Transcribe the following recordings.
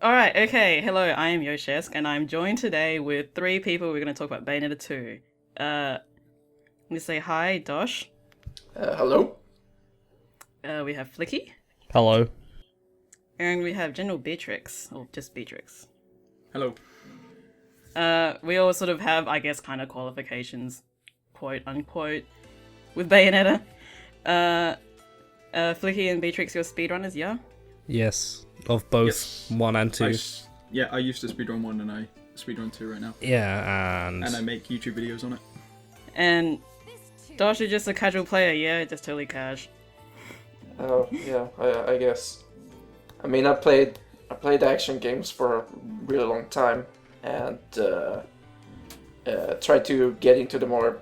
Alright, okay, hello, I am Yoshesk, and I'm joined today with three people. We're going to talk about Bayonetta 2. Let me say hi, Dosh. Hello? We have Flicky. Hello. And we have GeneralBeatrix, or just Beatrix. Hello. We all sort of have, I guess, kind of qualifications, quote unquote, with Bayonetta. Flicky and Beatrix, you're speedrunners, yeah? Yes, of both Yes. 1 and 2. I used to speedrun 1 and I speedrun 2 right now. Yeah, and And I make YouTube videos on it. And Dosh is just a casual player, yeah? Just totally cash. Oh, yeah, I guess. I mean, I played action games for a really long time, and tried to get into the more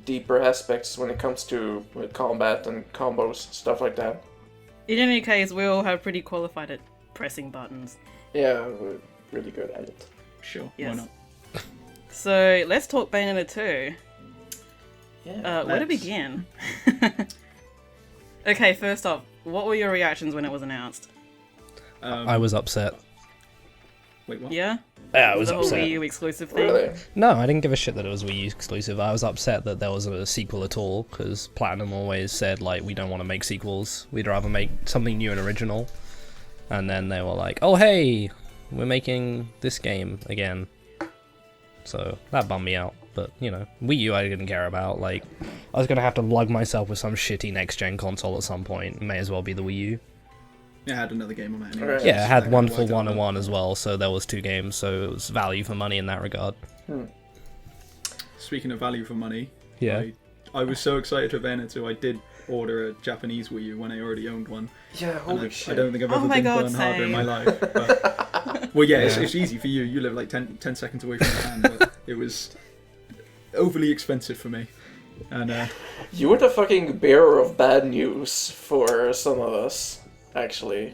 deeper aspects when it comes to combat and combos, stuff like that. In any case, we all have pretty qualified at pressing buttons. Yeah, we're really good at it. Sure, Yes. why not? So, let's talk Bayonetta 2. Yeah. Where to let's. begin? Okay, first off, what were your reactions when it was announced? I was upset. Wait, what? Yeah? Yeah, I was The whole upset. Wii U exclusive thing? Really? No, I didn't give a shit that it was Wii U exclusive. I was upset that there wasn't a sequel at all, because Platinum always said, like, we don't want to make sequels. We'd rather make something new and original. And then they were like, oh, hey, we're making this game again. So, that bummed me out. But, you know, Wii U I didn't care about. Like, I was going to have to lug myself with some shitty next-gen console at some point. May as well be the Wii U. Yeah, I had another game on it anyway. Alright. Yeah, it had That one kinda for worked out 1 and well. 1 as well, so there was 2 games, so it was value for money in that regard. Speaking of value for money, Yeah. I was so excited for Bayonetta 2, I did order a Japanese Wii U when I already owned one. Yeah, And holy I shit. don't think I've Oh ever my been God, burned harder in my same. life. But, well, yeah, it's easy for you. You live like 10 seconds away from Japan, but it was overly expensive for me. And You were the fucking bearer of bad news for some of us, actually.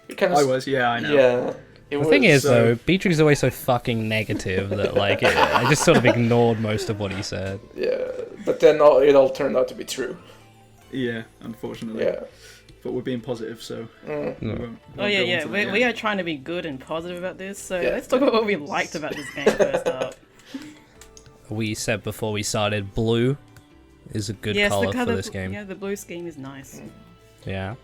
You kind I was, yeah, I know. Yeah. The thing is, so- though, Beatrix is always so fucking negative that, like, I just sort of ignored most of what he said. Yeah, but then it all turned out to be true. Yeah, unfortunately. Yeah. But we're being positive, so we won't Oh go yeah, into yeah. that We yet. are trying to be good and positive about this, so Yeah. let's talk about what we liked about this game first up. We said before we started, blue is a good Yes, color the for color, this game. yeah, the blue scheme is nice. Yeah.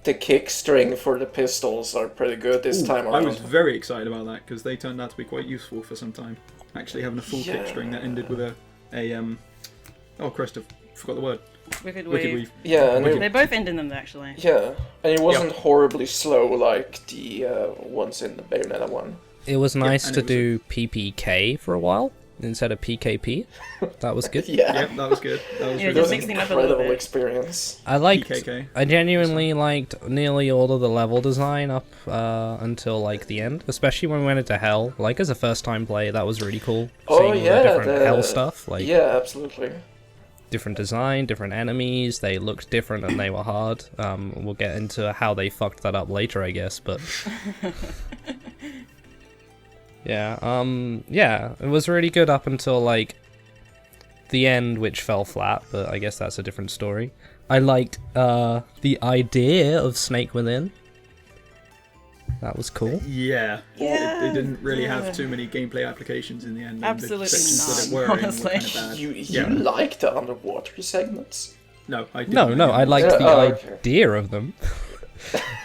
The kick string for the pistols are pretty good this time I around. was very excited about that because they turned out to be quite useful for some time. Actually, having a full Yeah. kick string that ended with a oh Christ, I forgot the word. Wicked Wicked Weave. Weave. Yeah, and They both end in them actually. yeah, and it wasn't horribly slow like the ones in the Bayonetta one. It was nice and to it was do PPK for a while instead of PKP. That was good. Yeah, Yep, that was good. That was Yeah, it really was just an mixing up a little incredible bit. experience. I liked. PKK. I genuinely liked nearly all of the level design up until like the end, especially when we went into hell. Like as a first-time play, that was really cool. Oh, Seeing all yeah, the different the- hell stuff, like Yeah, absolutely. different design, different enemies. They looked different and they were hard. We'll get into how they fucked that up later, I guess. But yeah, it was really good up until like the end, which fell flat. But I guess that's a different story. I liked the idea of Snake Within. That was cool. Yeah. Yeah, They didn't really yeah. have too many gameplay applications in the end. and Absolutely the sections none, that it were in honestly. were kind of bad. You Yeah. like the underwater segments? No, I didn't. No, I liked Yeah, the okay. idea of them.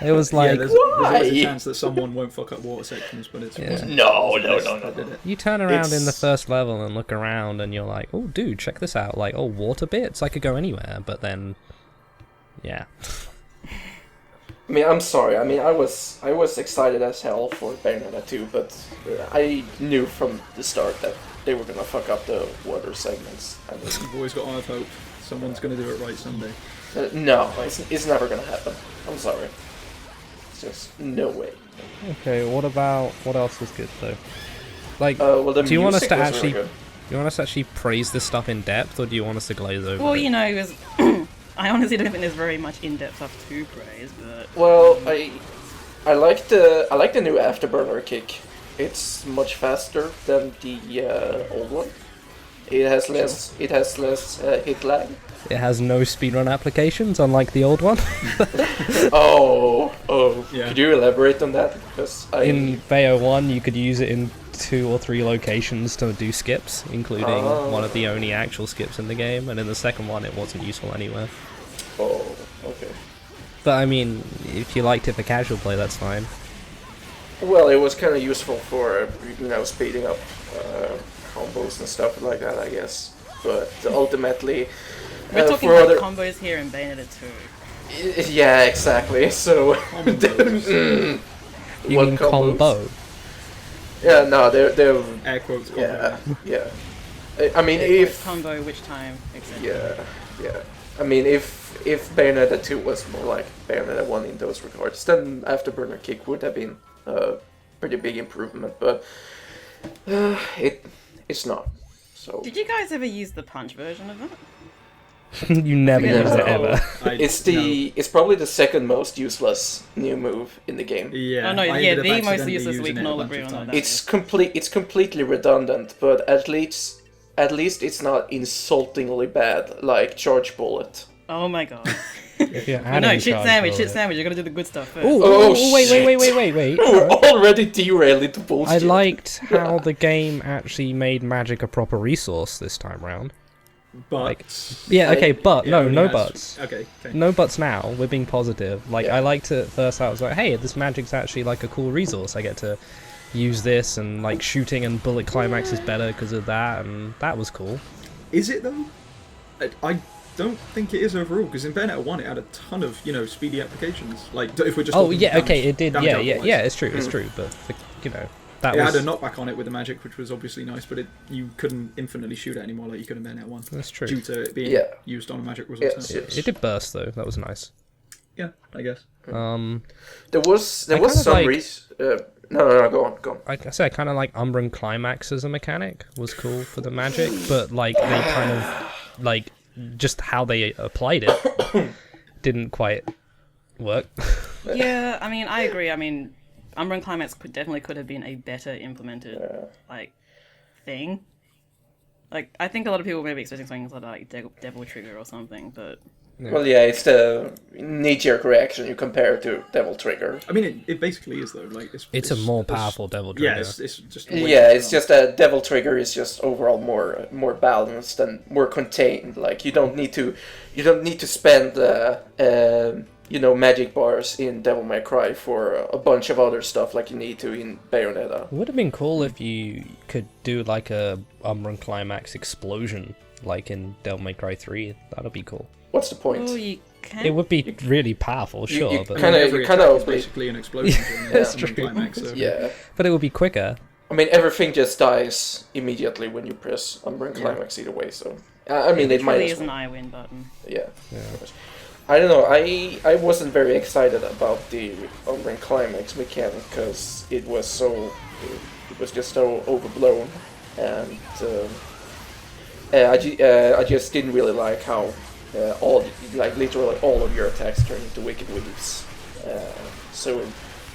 It was Yeah, like there's always Why? a chance that someone won't fuck up water sections, but it Yeah. wasn't. No, it no, wasn't no, this no, that did no. it. you turn around in the It's- first level and look around and you're like, oh, dude, check this out. Like, oh, water bits, I could go anywhere. But then, yeah. I mean, I'm sorry. I mean, I was excited as hell for Bayonetta 2, but I knew from the start that they were gonna fuck up the water segments. I mean, You've always got eye of hope. Someone's going to do it right someday. no, it's never gonna happen. I'm sorry. It's just no way. Okay, what else was good though? Like, Well, the do you want us music to was actually, really good. you want us to actually praise this stuff in depth, or do you want us to glaze over Well, it? you know, it was I honestly don't think there's very much in-depth stuff to praise, but Well, I like the new Afterburner kick. It's much faster than the old one. It has less. It has less hit lag. It has no speedrun applications, unlike the old one. Oh. Yeah. Could you elaborate on that? Because In Bayo 1, you could use it in 2 or 3 locations to do skips, including one of the only actual skips in the game, and in the second one it wasn't useful anywhere. Oh, okay. But I mean, if you liked it for casual play, that's fine. Well, it was kind of useful for speeding up combos and stuff like that, I guess. But ultimately, We're talking for about other combos here in Bayonetta 2. yeah, exactly. So Combos. You what mean combos? combo? Yeah, no, they're Air quotes. Combo. yeah. I mean, if Combo, which time, etc. yeah. I mean, if Bayonetta 2 was more like Bayonetta 1 in those regards, then Afterburner Kick would have been a pretty big improvement. But it's not. So Did you guys ever use the punch version of it? You never Yeah. use it No. ever. it's probably the second most useless new move in the game. Yeah. Oh, no, I yeah, ended up the most accidentally useless we using can it a all bunch agree of on times. that. It's completely redundant, but at least it's not insultingly bad like Charge Bullet. Oh my god. Yeah, No, shit sandwich, you gotta do the good stuff first. Ooh, Oh, wait. We're already derailing the I bullshit. liked how the game actually made magic a proper resource this time round. But Yeah, okay, but it no only has- buts. Okay. No buts now, we're being positive. Like, Yeah. I liked it at first, I was like, hey, this magic's actually like a cool resource. I get to use this, and like shooting and bullet climax is better because of that, and that was cool. Is it though? I don't think it is overall, because in Bayonetta 1 it had a ton of speedy applications. Like if we're just Oh, talking yeah, damage- okay, it did, damage yeah, output-wise. it's true, but, that It was... had a knockback on it with the magic, which was obviously nice, but you couldn't infinitely shoot it anymore like you could in Bayonetta 1. That's true. Due to it being Yeah. used on a magic Yes, result. yes. It did burst, though, that was nice. Yeah, I guess. There was I kinda some like- reason. No, go on. Like I said, I kind of like Umbran Climax as a mechanic was cool for the magic, but like they kind of like just how they applied it didn't quite work. Yeah, I mean, I agree. I mean, Umbran Climax definitely could have been a better implemented, thing. Like, I think a lot of people may be expecting something sort of like Devil Trigger or something, but... Yeah. Well, yeah, it's the knee-jerk reaction you compare to Devil Trigger. I mean, it basically is though. Like It's a more powerful Devil Trigger. Yeah, it's just. a way Yeah, to it's start. just that Devil Trigger is just overall more balanced and more contained. Like you don't need to spend magic bars in Devil May Cry for a bunch of other stuff like you need to in Bayonetta. It would have been cool if you could do like a Umbran Climax explosion, like in Devil May Cry 3. That'd be cool. What's the point? Oh, you can... It would be really powerful, you sure, but Every kind attack of is basically an explosion. during That's the true. Climax, so. Yeah. it would be quicker. I mean, everything just dies immediately when you press Umbran Climax either way, so... I mean, it It might really as is an well. I win button. Yeah. Yeah. I don't know, I wasn't very excited about the Umbran Climax mechanic, because it was just so overblown, and I just didn't really like how literally all of your attacks turn into Wicked Weaves. So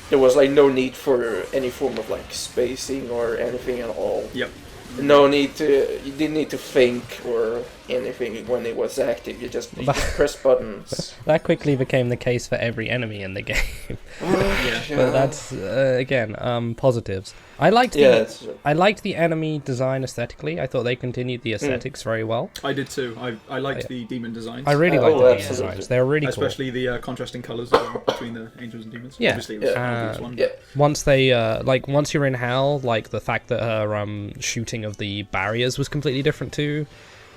there was like no need for any form of like spacing or anything at all. Yep. You didn't need to think or anything when it was active. You just press buttons. That quickly became the case for every enemy in the game. Yeah. But that's again positives. I liked the enemy design aesthetically. I thought they continued the aesthetics very well. I did too. I liked the demon designs. I really Oh, liked the demon absolutely. designs. They were really cool. Especially the contrasting colours between the angels and demons. Yeah. Obviously, it was an obvious one. Yeah. Once they once you're in hell, like the fact that her shooting of the barriers was completely different too.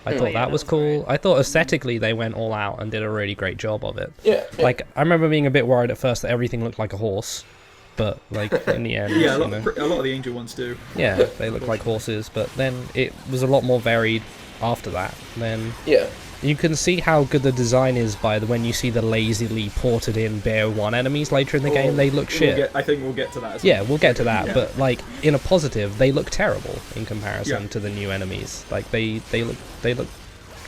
I thought yeah, that was that was cool. great. I thought aesthetically they went all out and did a really great job of it. Yeah. Like I remember being a bit worried at first that everything looked like a horse, but like in the end, Yeah, a you lot, know, a lot of the angel ones do. yeah, they look like horses. But then it was a lot more varied after that. Then Yeah. you can see how good the design is by when you see the lazily ported in Bayo 1 enemies later in the game. They look shit. I think we'll get to that. Yeah, we'll get to that, Yeah. but like in a positive, they look terrible in comparison Yeah. to the new enemies. Like they look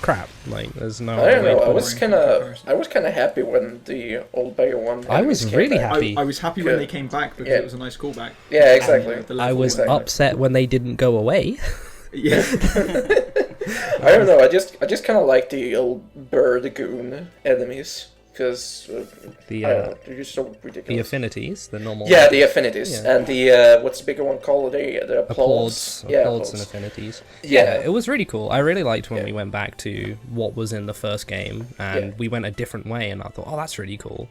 crap. Like there's no. I don't way to know. I put was it. kind of happy when the old Bayo one. I was enemies came really back. happy. I was happy when Good. they came back because Yeah. it was a nice callback. Yeah, exactly. The I level was where- Exactly. upset when they didn't go away. Yeah. I don't know. I just kind of like the old bird goon enemies because The I don't know, they're just so the ridiculous. affinities, the normal. Yeah, the affinities Yeah. and the what's the bigger one called? The applauds. Applauds, Yeah, applauds and applauds. affinities. Yeah. It was really cool. I really liked when Yeah. we went back to what was in the first game, and Yeah. we went a different way, and I thought, oh, that's really cool.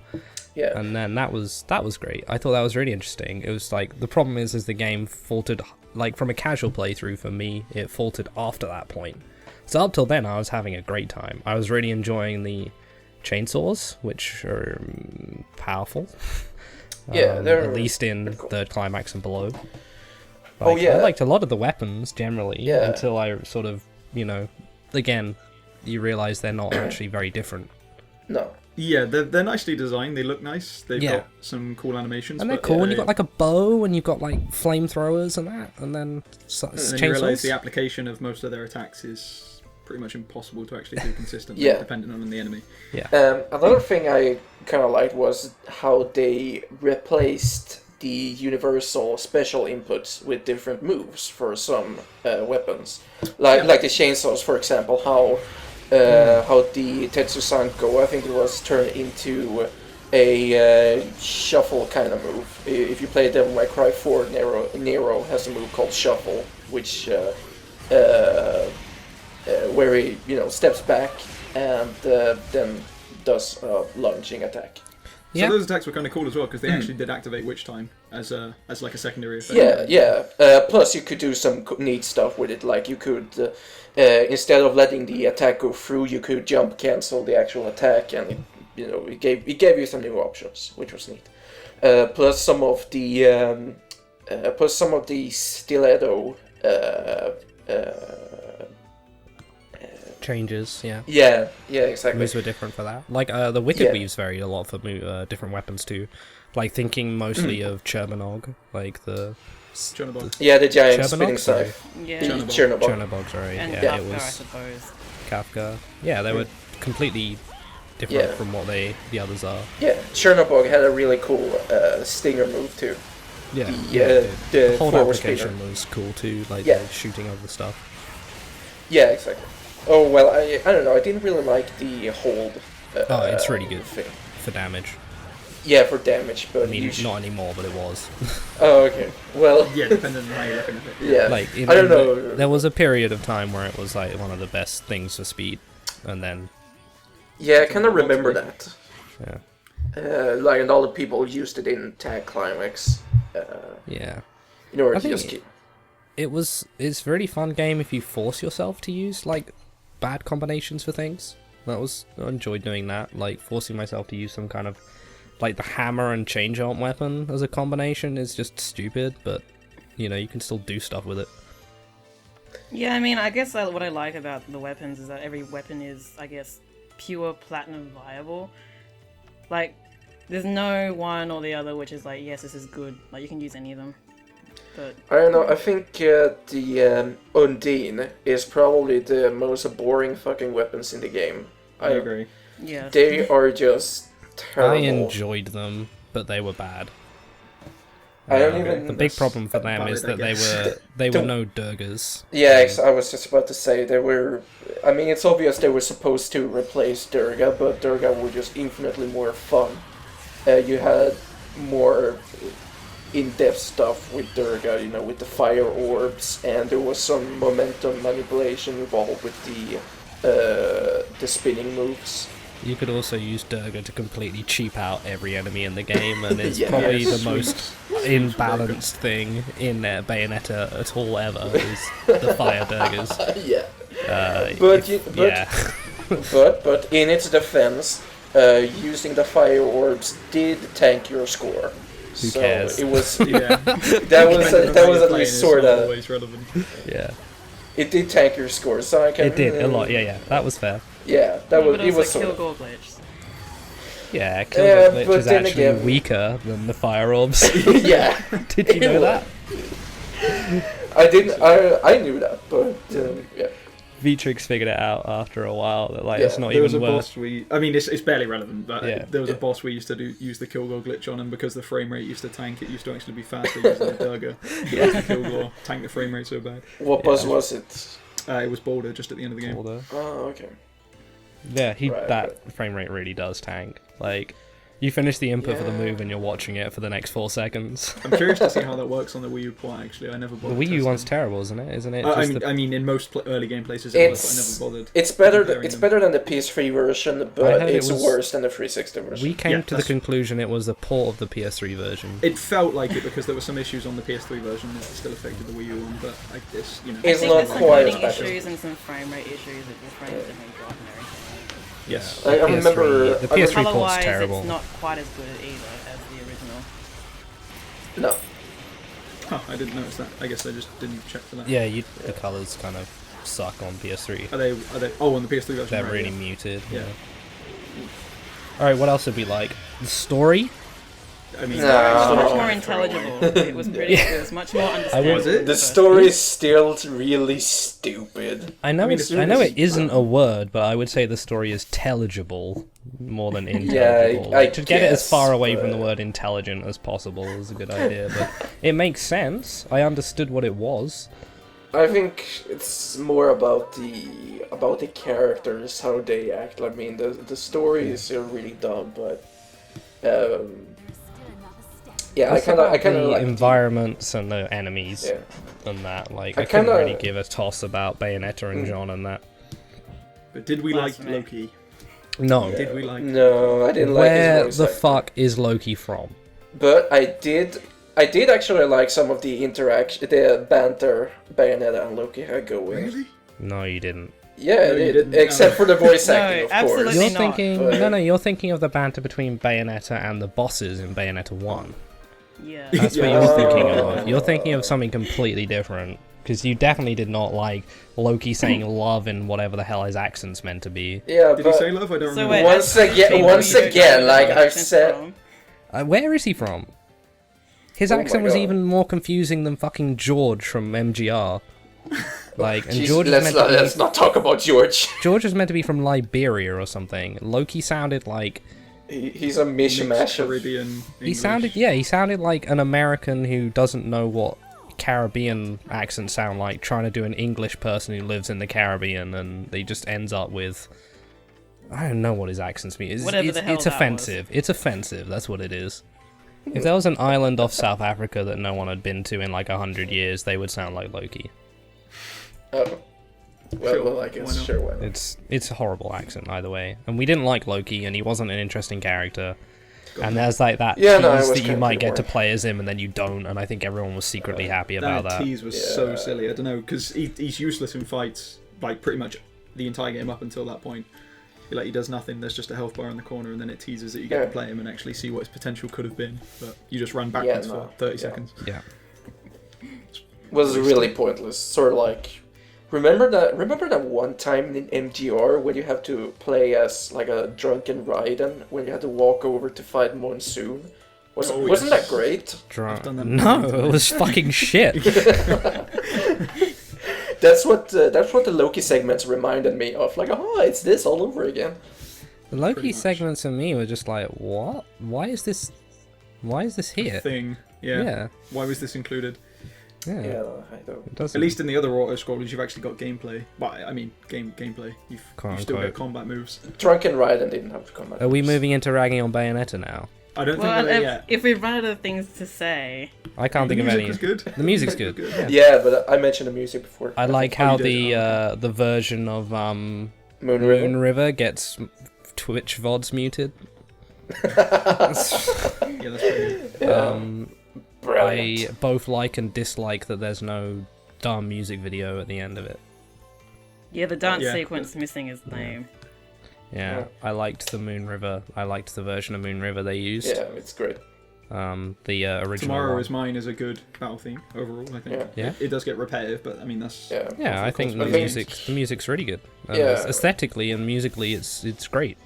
Yeah. And then that was great. I thought that was really interesting. It was like the problem is the game faltered, like from a casual playthrough for me, it faltered after that point. So up till then, I was having a great time. I was really enjoying the chainsaws, which are powerful. Yeah, they're at least in pretty cool. the climax and below. Oh, yeah. I liked a lot of the weapons generally, Yeah. until I sort of, again, you realise they're not actually very different. No. Yeah, they're nicely designed. They look nice. They've Yeah. got some cool animations. And they're but, cool, and you've got like a bow, and you've got like flamethrowers and that, and then and then you realise the chainsaws. application of most of their attacks is pretty much impossible to actually do consistently, Yeah. depending on the enemy. Another thing I kind of liked was how they replaced the universal special inputs with different moves for some weapons, like the chainsaws, for example. How the Tetsusanko, I think it was, turned into a shuffle kind of move. If you play Devil May Cry 4, Nero has a move called Shuffle, which where he steps back and then does a lunging attack. Yeah. So those attacks were kind of cool as well because they actually did activate Witch Time as like a secondary effect. Yeah. Plus, you could do some neat stuff with it. Like you could, instead of letting the attack go through, you could jump cancel the actual attack, and it gave you some new options, which was neat. Plus some of the stiletto. Changes, yeah. Yeah, exactly. Moves were different for that. Like the Wicked Yeah. Weaves varied a lot for different weapons too. Like thinking mostly of Cherbonog, like the Chernobog. Yeah, the giant Cherbonog, spinning sorry. scythe. Yeah. Chernobog. Chernobog. Chernobog, sorry. And Yeah, Kafka, it I was suppose. Kafka. Yeah, they were completely different Yeah. from what the others are. Yeah, Chernobog had a really cool stinger move too. Yeah, The whole forward application stinger. was cool too, like Yeah. the shooting of the stuff. Yeah, exactly. Oh well, I don't know. I didn't really like the hold. Oh, it's really good thing. for damage. Yeah, for damage, but I mean, you not anymore, but it was. Oh, okay. Well, Yeah, depending on how you reckon of it. yeah. Like I don't know. There was a period of time where it was like one of the best things for speed, and then Yeah, I kind of remember that. yeah, Like, and all the people used it in Tag Climax. yeah. In order I to think just keep. It's a really fun game if you force yourself to use like bad combinations for things. I enjoyed doing that, like forcing myself to use some kind of like the hammer and chain jump weapon as a combination is just stupid, but you can still do stuff with it. Yeah, I mean, I guess what I like about the weapons is that every weapon is, I guess, pure platinum viable. Like, there's no one or the other which is like, yes, this is good. Like, you can use any of them. But I don't know. I think the Undine is probably the most boring fucking weapons in the game. I agree. yeah, They are just terrible. I enjoyed them, but they were bad. I don't even. The big problem for them Valid, is I that guess. they were no Durgas. Yeah, I was just about to say they were. I mean, it's obvious they were supposed to replace Durga, but Durga were just infinitely more fun. You had more in-depth stuff with Durga, with the fire orbs, and there was some momentum manipulation involved with the spinning moves. You could also use Durga to completely cheap out every enemy in the game, and it's Yeah. probably Yeah, the most imbalanced thing in Bayonetta at all ever is the fire Durgas. Yeah, But but but in its defense, using the fire orbs did tank your score. Who So cares? it was Yeah. that was at least sort of. always relevant. yeah, It did tank your score, so I can. it did a lot. Yeah, that was fair. Yeah, that was. but It also was sort kill of. gore glitch. Yeah, Kill Glitch but is then actually again- weaker than the fire orbs. Yeah, Did you know that? I didn't. I knew that, but yeah. Beatrix figured it out after a while that Yeah, it's not There was even a worth. boss I mean, it's barely relevant, but Yeah. there was Yeah. a boss we used to use the Kilgore glitch on, and because the frame rate used to tank, it used to actually be faster using the Durga. Yeah. The Kilgore tanked the frame rate so bad. What boss was it? It was Boulder just at the end of the game. Boulder. Oh, okay. Yeah, Right, that frame rate really does tank. Like, you finish the input for the Yeah. move and you're watching it for the next 4 seconds. I'm curious to see how that works on the Wii U port. Actually, I never The bothered. Wii U testing. one's terrible, isn't it? Isn't it? I just mean, the- in most early game places it was, but I never bothered. It's better. comparing It's them. better than the PS3 version, I but heard it it's was- worse than the 360 version. we came Yeah, to the that's- conclusion it was the port of the PS3 version. It felt like it because there were some issues on the PS3 version that still affected the Wii U one, but I guess I It's think not there's some quite loading as bad. issues and some frame rate issues that the frames definitely drop and everything. yes. I remember. The I PS3 remember- port's Color-wise, terrible. it's not quite as good either as the original. No. Huh, I didn't notice that. I guess I just didn't check for that. Yeah, the colors kind of suck on PS3. Are they? Oh, on the PS3 version. They're right, really yeah. muted. Yeah. Alright, what else would we like? The story? I mean, No. It's Oh, much throw more away. intelligible. It was pretty. It was much more understandable. Was it? The story is still really stupid. I know I mean, it's. it's I know really- it isn't a word, but I would say the story is telligible more than Yeah, intelligible. I to get it as guess, far away from the but- word intelligent as possible is a good idea, but it makes sense. I understood what it was. I think it's more about the characters, how they act. I mean, the story is still really dumb, but yeah, I It's kind of about the like environments and the enemies Yeah. and that. Like, I I couldn't kinda- really give a toss about Bayonetta and John and that. But did we like Blasphemy. Loki? No. Did we like? No, I didn't like Where his the voice acting. fuck is Loki from? But I did actually like some of the the banter Bayonetta and Loki had going. Really? No, you didn't. Yeah, No, I you did. didn't, Except no. for the voice No, acting, of absolutely course. You're not. thinking But- no, you're thinking of the banter between Bayonetta and the bosses in Bayonetta 1. Yeah. That's what Yeah. you're thinking Oh. of. You're thinking of something completely different. Because you definitely did not like Loki saying love in whatever the hell his accent's meant to be. Yeah, Did he but say love? I don't So remember. wait, Once as again- people once you don't again, know like where I've accent's said- from. Where is he from? His Oh my accent was God. even more confusing than fucking George from MGR. Like, and Jeez, George is let's meant not, to be, let's not talk about George. George is meant to be from Liberia or something. Loki sounded like He's a Mixed mishmash of. Caribbean. he sounded like an American who doesn't know what Caribbean accents sound like, trying to do an English person who lives in the Caribbean, and he just ends up with I don't know what his accents mean. Whatever the hell it's that was. offensive. It's offensive. That's what it is. If there was an island off South Africa that no one had been to in like 100 years, they would sound like Loki. Oh. Well, I Why guess not? sure. Why not? It's a horrible accent either way, and we didn't like Loki, and he wasn't an interesting character. And there's like that Yeah, no, it tease was that you kinda might get to boring. play as him, and then you don't. And I think everyone was secretly happy about That that. tease was so Yeah. silly. I don't know because he's useless in fights, like pretty much the entire game up until that point. Like he does nothing. There's just a health bar in the corner, and then it teases that you get Yeah. to play him and actually see what his potential could have been. But you just ran backwards no, for 30 yeah. seconds. Yeah. Was really pointless. Sort of like, remember that one time in MGR when you have to play as like a drunken Raiden when you had to walk over to fight Monsoon? Wasn't yes. that great? done that No, many it was fucking shit. That's what the Loki segments reminded me of. Like, oh, it's this all over again. The Loki Pretty much. segments for me were just like, what? Why is this here? Thing. Yeah. Yeah. Why was this included? Yeah. Yeah, I don't. It doesn't. At least in the other auto scrollers, you've actually got gameplay. But I mean, gameplay. You've still Quote-unquote. got combat moves. Drunken Raiden didn't have to come out. Are we moving into ragging on Bayonetta now? I don't Well, think that yet. if we've run out of things to say, I can't The think of music any. was good. The music's good. Good. Yeah, but I mentioned the music before. I like Oh, you how did? the version of Moon River. Moon River gets Twitch VODs muted. Yeah, that's pretty good. Brilliant. I both like and dislike that there's no dumb music video at the end of it. yeah, the dance Yeah. sequence missing is lame. Yeah, Yeah. I liked the Moon River. I liked the version of Moon River they used. Yeah, it's great. The original Tomorrow one. is Mine is a good battle theme overall. I think. Yeah. Yeah. It does get repetitive, but I mean that's. Yeah. Yeah, I think the I think- music's really good. Yeah. Aesthetically and musically, it's great.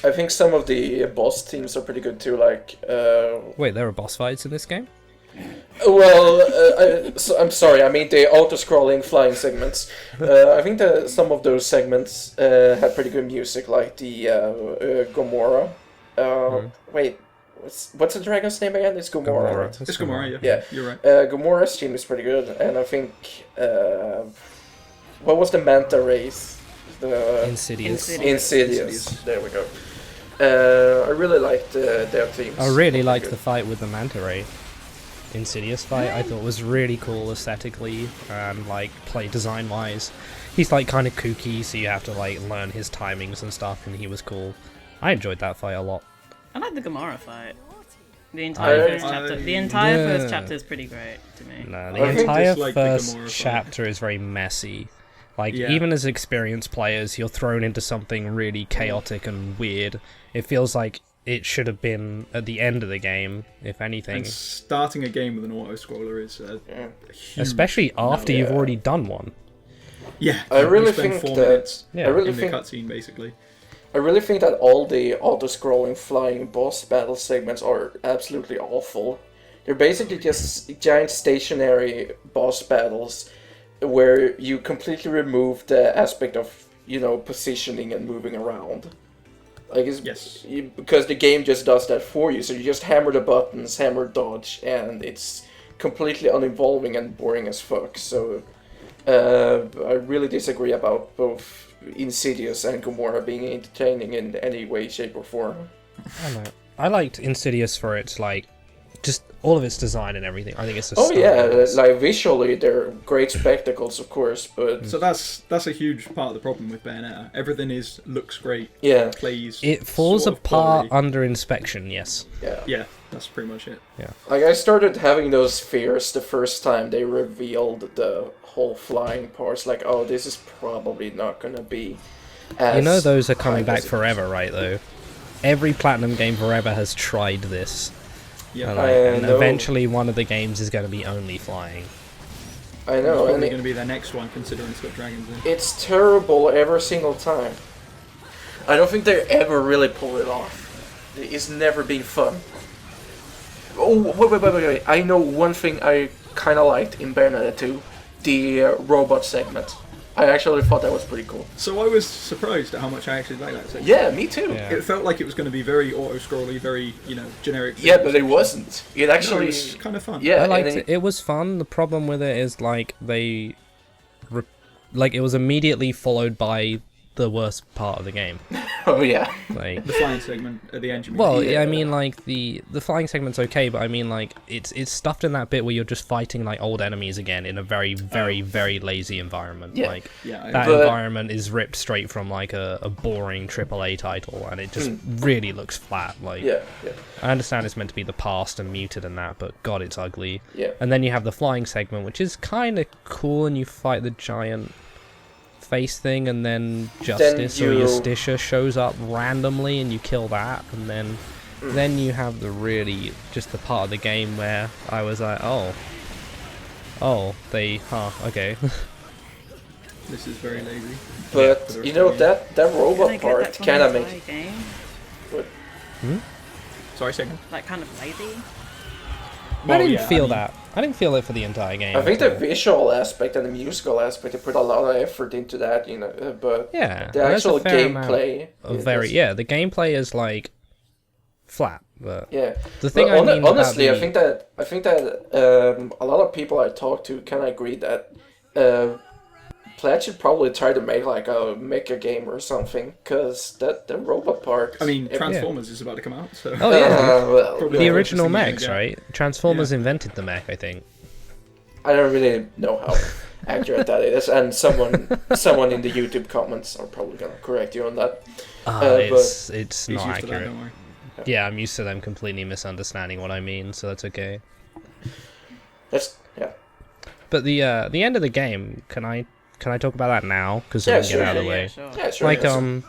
I think some of the boss themes are pretty good too. Like, Wait, there are boss fights in this game? I'm sorry. I mean the auto-scrolling flying segments. I think that some of those segments had pretty good music, like the Gomorrah. Wait, what's the dragon's name again? It's Gomorrah. Right? It's Gomorrah, yeah. Yeah. You're right. Gomorrah's theme is pretty good, and I think what was the manta race? The Insidious. Insidious. There we go. I really liked their themes. I really liked the fight with the manta ray. Insidious fight, I thought was really cool aesthetically and like play design wise. He's like kind of kooky, so you have to like learn his timings and stuff, and he was cool. I enjoyed that fight a lot. I like the Gamora fight. The entire first chapter. The entire Yeah. first chapter is pretty great to me. No, I the think entire dislike the first Gamora fight. chapter is very messy. Like, Yeah. even as experienced players, you're thrown into something really chaotic and weird. It feels like it should have been at the end of the game, if anything. And starting a game with an auto-scroller is Yeah. a huge... Especially after you've Yeah. already done one. Yeah, I really you spend think 4 that- minutes Yeah. I really in the think cutscene, basically. I really think that all the auto-scrolling flying boss battle segments are absolutely awful. They're basically just giant stationary boss battles where you completely remove the aspect of, positioning and moving around. Like Yes. because the game just does that for you. So you just hammer the buttons, hammer dodge, and it's completely uninvolving and boring as fuck. So I really disagree about both Insidious and Gamora being entertaining in any way, shape, or form. I don't know. I liked Insidious for its, like, just all of its design and everything. I think it's a Oh yeah, stunning. like visually they're great spectacles, of course, but So that's a huge part of the problem with Bayonetta. Everything looks great, yeah, plays. It falls sort of apart poorly. under inspection, yes. yeah. Yeah, that's pretty much it. Like I started having those fears the first time they revealed the whole flying parts. Like, oh, this is probably not gonna be. As You know those are coming hype back as it- forever, right, though? Every Platinum game forever has tried this. Yeah, And, I like, and know. eventually one of the games is going to be only flying. I it's know, and probably going to be their next one, considering it's got dragons in. it's terrible every single time. I don't think they ever really pull it off. It's never been fun. Oh, wait. I know one thing I kind of liked in Bayonetta 2. The robot segment. I actually thought that was pretty cool. So I was surprised at how much I actually like that segment. Yeah, me too. Yeah. It felt like it was going to be very auto-scrolly, very, generic. Yeah, but it wasn't. It No, actually... it was kind of fun. Yeah, I liked and it. It was fun. The problem with it is, like, it was immediately followed by the worst part of the game. Oh, yeah. Like, The flying segment at the end. You mean? well, Yeah. I mean, like, the flying segment's okay, but I mean, like, it's stuffed in that bit where you're just fighting, like, old enemies again in a very, very, very lazy environment. Yeah. Like, yeah, that But- environment is ripped straight from, like, a boring AAA title, and it just really looks flat. Like, Yeah. I understand it's meant to be the past and muted and that, but god, it's ugly. Yeah. And then you have the flying segment, which is kind of cool, and you fight the giant face thing, and then Justice or you- Justicia shows up randomly, and you kill that, and then you have just the part of the game where I was like, okay. this is very lazy. But, that Can I robot get part that from kind the of entire makes... game? Sorry, second. Like, kind of lazy? I didn't yeah, feel I mean- that. I didn't feel it for the entire game. I think at the all. visual aspect and the musical aspect, they put a lot of effort into that, but Yeah, the there's a actual fair amount gameplay... of is very just- yeah, the gameplay is like flat, but Yeah. the thing Well, I mean honestly, about I think that a lot of people I talk to kind of agree that Plaid should probably try to make like a mecha game or something, because the robot part. I mean, Transformers is about to come out, so... Oh yeah, well, Probably the Yeah. original Interesting mechs, game, yeah. right? Transformers invented the mech, I think. I don't really know how accurate that is, and someone in the YouTube comments are probably gonna correct you on that. It's He's not used to that, accurate. don't worry. Yeah, I'm used to them completely misunderstanding what I mean, so that's okay. Yeah. But the end of the game, can I talk about that now? Because Yeah, we can get out of the way. Sure. Yeah, sure. Like yeah,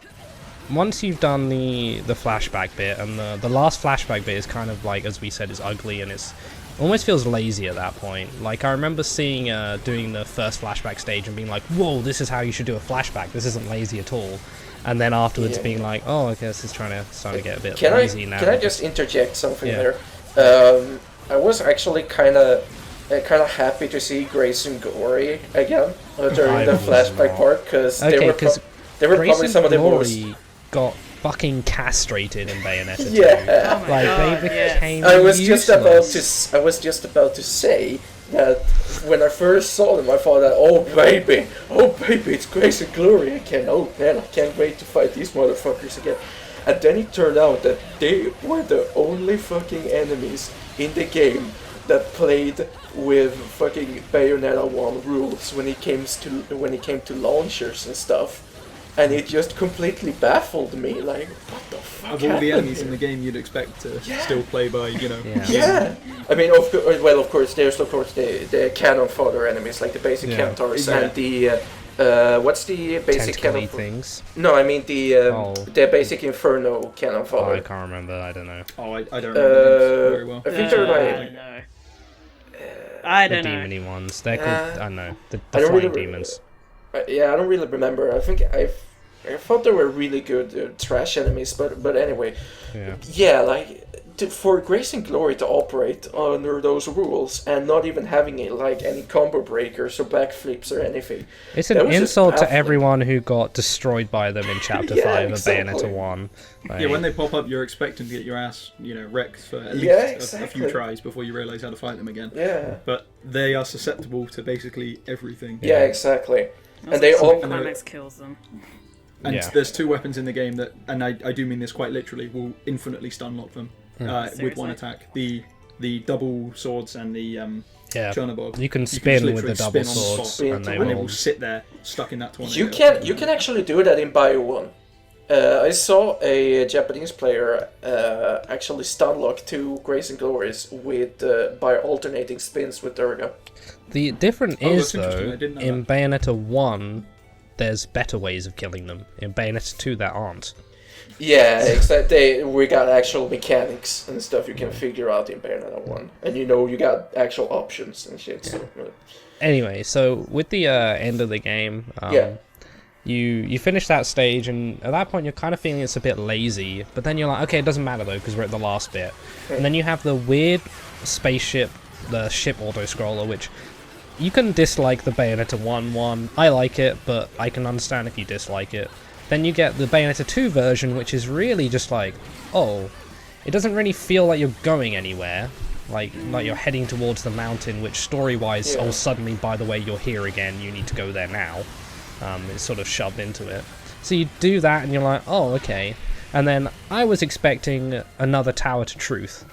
once you've done the flashback bit, and the last flashback bit is kind of like, as we said, is ugly, and it's almost feels lazy at that point. Like, I remember seeing doing the first flashback stage and being like, whoa, this is how you should do a flashback, this isn't lazy at all. And then afterwards Yeah. being like, oh, I guess it's starting to get a bit Can lazy now. Can I just interject something Yeah. there? I was actually kind of happy to see Grace and Glory again during I the was flashback not. part, because Okay, they were because probably Grayson some of the most. Glory got fucking castrated in Bayonetta 2. Yeah. Oh my Like, god, they yes. became I was just useless. about to say that when I first saw them, I thought that, oh baby, it's Grace and Glory again. Oh man, I can't wait to fight these motherfuckers again. And then it turned out that they were the only fucking enemies in the game that played with fucking Bayonetta 1 rules when it came to launchers and stuff. And it just completely baffled me, like, what the fuck Of all the enemies here? in the game you'd expect to still play by, Yeah. I mean, of course, there's the cannon fodder enemies, like the basic centaurs and the what's the basic cannon? things. No, I mean the basic inferno cannon Oh, fodder. I can't remember. I don't know. Oh, I don't remember them very well. I think they're I like don't know. I The don't know. demony ones. They're called. I don't know. The I don't flying really- demons. yeah, I don't really remember. I think I thought they were really good trash enemies, but anyway, Yeah. like for Grace and Glory to operate under those rules and not even having any combo breakers or backflips or anything. It's that an was just insult to baffling. everyone who got destroyed by them in Chapter Yeah, 5 of exactly. Bayonetta 1. Like, Yeah, when they pop up, you're expecting to get your ass, wrecked for at least Yeah, a exactly. few tries before you realise how to fight them again. Yeah. But they are susceptible to basically everything. Yeah, exactly. That's And they also all- Climax kills them. And Yeah. there's two weapons in the game that, and I do mean this quite literally, will infinitely stun lock them with Seriously? one attack. The double swords and the yeah. Chernobog. You can just spin with literally the double spin on the swords, spot, and they and they will. will sit there stuck in that tornado. You can actually do that in Bayo 1. I saw a Japanese player actually stun lock 2 Grace and Glories by alternating spins with Durga. The difference Oh, is, that's interesting. I though, didn't know in Bayonetta 1, there's better ways of killing them. In Bayonetta 2, there aren't. Yeah, exactly. We got actual mechanics and stuff you can figure out in Bayonetta 1. And you got actual options and shit. So, Anyway, so with the end of the game, you finish that stage, and at that point you're kind of feeling it's a bit lazy, but then you're like, okay, it doesn't matter though, because we're at the last bit. And then you have the weird spaceship, the ship auto-scroller, which you can dislike the Bayonetta 1 one. I like it, but I can understand if you dislike it. Then you get the Bayonetta 2 version, which is really just like, oh, it doesn't really feel like you're going anywhere. Like you're heading towards the mountain, which story-wise, oh, suddenly, by the way, you're here again, you need to go there now. It's sort of shoved into it. So you do that, and you're like, oh, okay. And then I was expecting another Tower to Truth,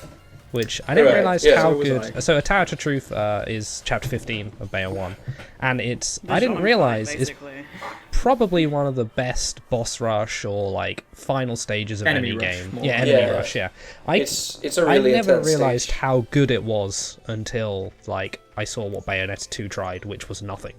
which I didn't realise how so was good. I. So a Tower to Truth is Chapter 15 of Bayo 1, and it's The I didn't genre realise fight, it's basically. probably one of the best boss rush or like final stages of Enemy any rush, game. more Yeah, like. enemy Yeah. rush. Yeah, it's a really I never intense realised stage. how good it was until like I saw what Bayonetta 2 tried, which was nothing.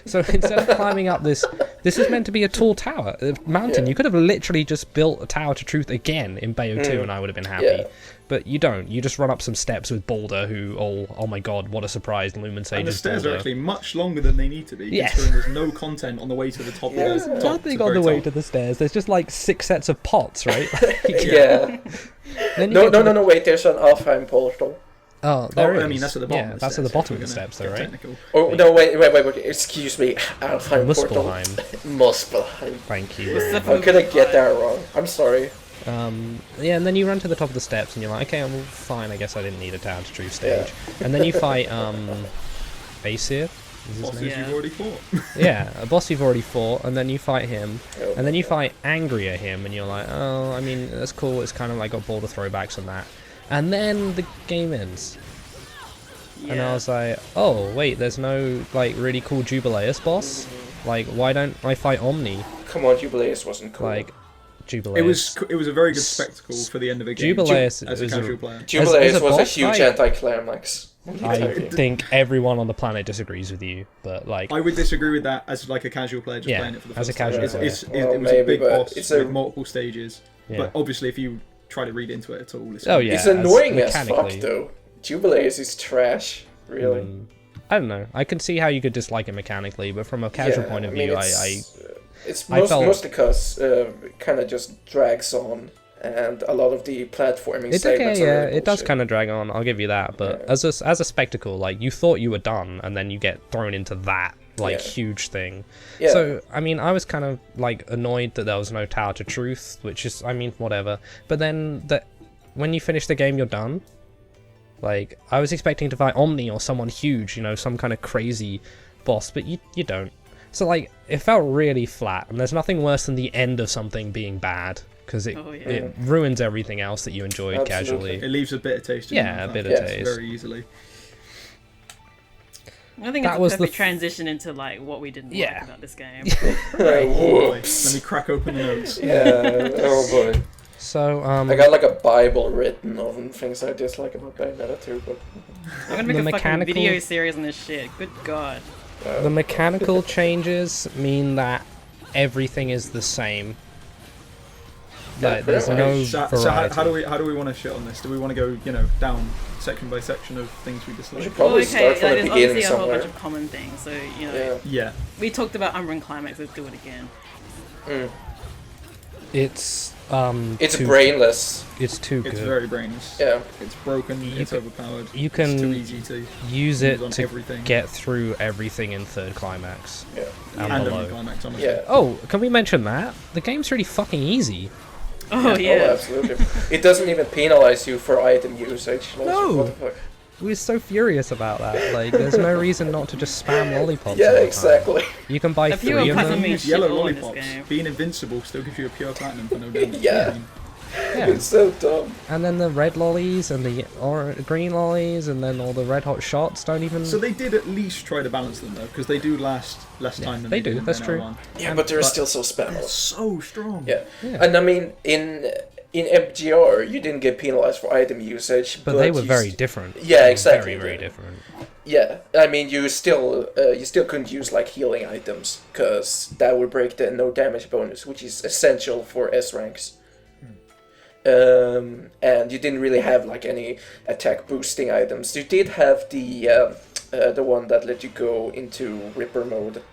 So instead of climbing up this is meant to be a tall tower, a mountain. Yeah. You could have literally just built a Tower to Truth again in Bayo 2, and I would have been happy. Yeah. But you don't. You just run up some steps with Balder, who, oh my god, what a surprise! Lumen Sage And the is stairs are Balder. actually much longer than they need to be, Yes. considering there's no content on the way to the top. There's top, nothing to on the very way top. to the stairs. There's just like 6 sets of pots, right? Yeah. Then you No, get to the- no, wait, there's an Alfheim portal. Oh, there I mean, is. that's at the bottom. Yeah, of the that's at the stairs, bottom if of the we're gonna steps, though, get right? technical. Oh, no, wait, excuse me. Alfheim portal. Muspelheim. Muspelheim. Thank you. How could I get that wrong? I'm sorry. Yeah, and then you run to the top of the steps, and you're like, okay, I'm fine. I guess I didn't need a Tower to Truth stage. And then you fight Aesir. Is his Bosses name? Yeah. you've already fought. Yeah, a boss you've already fought, and then you fight him, Oh and then you fight Angrier him, and you're like, oh, I mean, that's cool. It's kind of like got Balder throwbacks on that. And then the game ends. And I was like, oh, wait, there's no, like, really cool Jubileus boss? Like, why don't I fight Omni? Come on, Jubileus wasn't cool. Like, Jubileus. It was a very good spectacle for the end of a game. Jubileus as a was casual player. Jubileus as a was a boss huge fight- anticlimax. I think everyone on the planet disagrees with you, but, like, I would disagree with that as like a casual player just Yeah, playing it for the as first a casual time. player. Well, It was maybe, a big but boss it's with multiple stages. yeah. But obviously, if you try to read into it at all, it's Oh, yeah. It's annoying as as fuck, mechanically. though. Jubileus is trash, really. I don't know. I can see how you could dislike it mechanically, but from a casual point of I mean, view, it's I felt- mostly because it kind of just drags on, and a lot of the platforming it's okay. segments Yeah, are really it does bullshit. kind of drag on. I'll give you that. But as a spectacle, like you thought you were done, and then you get thrown into that like huge thing. Yeah. So I mean, I was kind of like annoyed that there was no Tower to Truth, which is, I mean, whatever. But then when you finish the game, you're done. Like, I was expecting to fight Omni or someone huge, you know, some kind of crazy boss, but you don't. So, like, it felt really flat, and there's nothing worse than the end of something being bad, because it ruins everything else that you enjoyed casually. It leaves a bitter taste in your mouth. A bitter taste. Very easily. I think it's a perfect transition into like what we didn't like about this game. Whoops. Let me crack open the notes. Yeah, oh boy. So, I got like a Bible written on things I dislike about Bayonetta 2, but... I'm gonna make a fucking video series on this shit. Good god. The mechanical changes mean that everything is the same. Like, there's no variety. So how do we want to shit on this? Do we want to go, you know, down section by section of things we dislike? We should probably start from the beginning there's obviously a whole somewhere. bunch of common things, so, you know. Yeah. We talked about Umber and Climax, let's do it again. It's brainless. It's too good. It's very brainless. Yeah. It's broken, it's overpowered. You can it's too easy to use it to everything. get through everything in third climax. Yeah. And below. Climax, honestly. Yeah. Oh, can we mention that? The game's really fucking easy. Oh, yeah. Oh, absolutely. It doesn't even penalize you for item usage. No. What the fuck? We're so furious about that. Like, there's no reason not to just spam lollipops. Yeah, all the time. exactly. You can buy If you 3 were of passing them. me Use shit yellow all in this lollipops. game. Being invincible still gives you a pure platinum for no damage. Yeah. Yeah. It's so dumb. And then the red lollies and the green lollies and then all the red hot shots don't even... So they did at least try to balance them though, because they do last less time than they they do, in that's true. NL1. Yeah, but they're still so spammable. So strong. Yeah. And I mean, in MGR, you didn't get penalized for item usage, But they were very different. Yeah, exactly. Very, very different. Yeah, I mean, you still couldn't use like healing items, because that would break the no damage bonus, which is essential for S ranks. And you didn't really have like any attack boosting items. You did have the one that let you go into Ripper mode.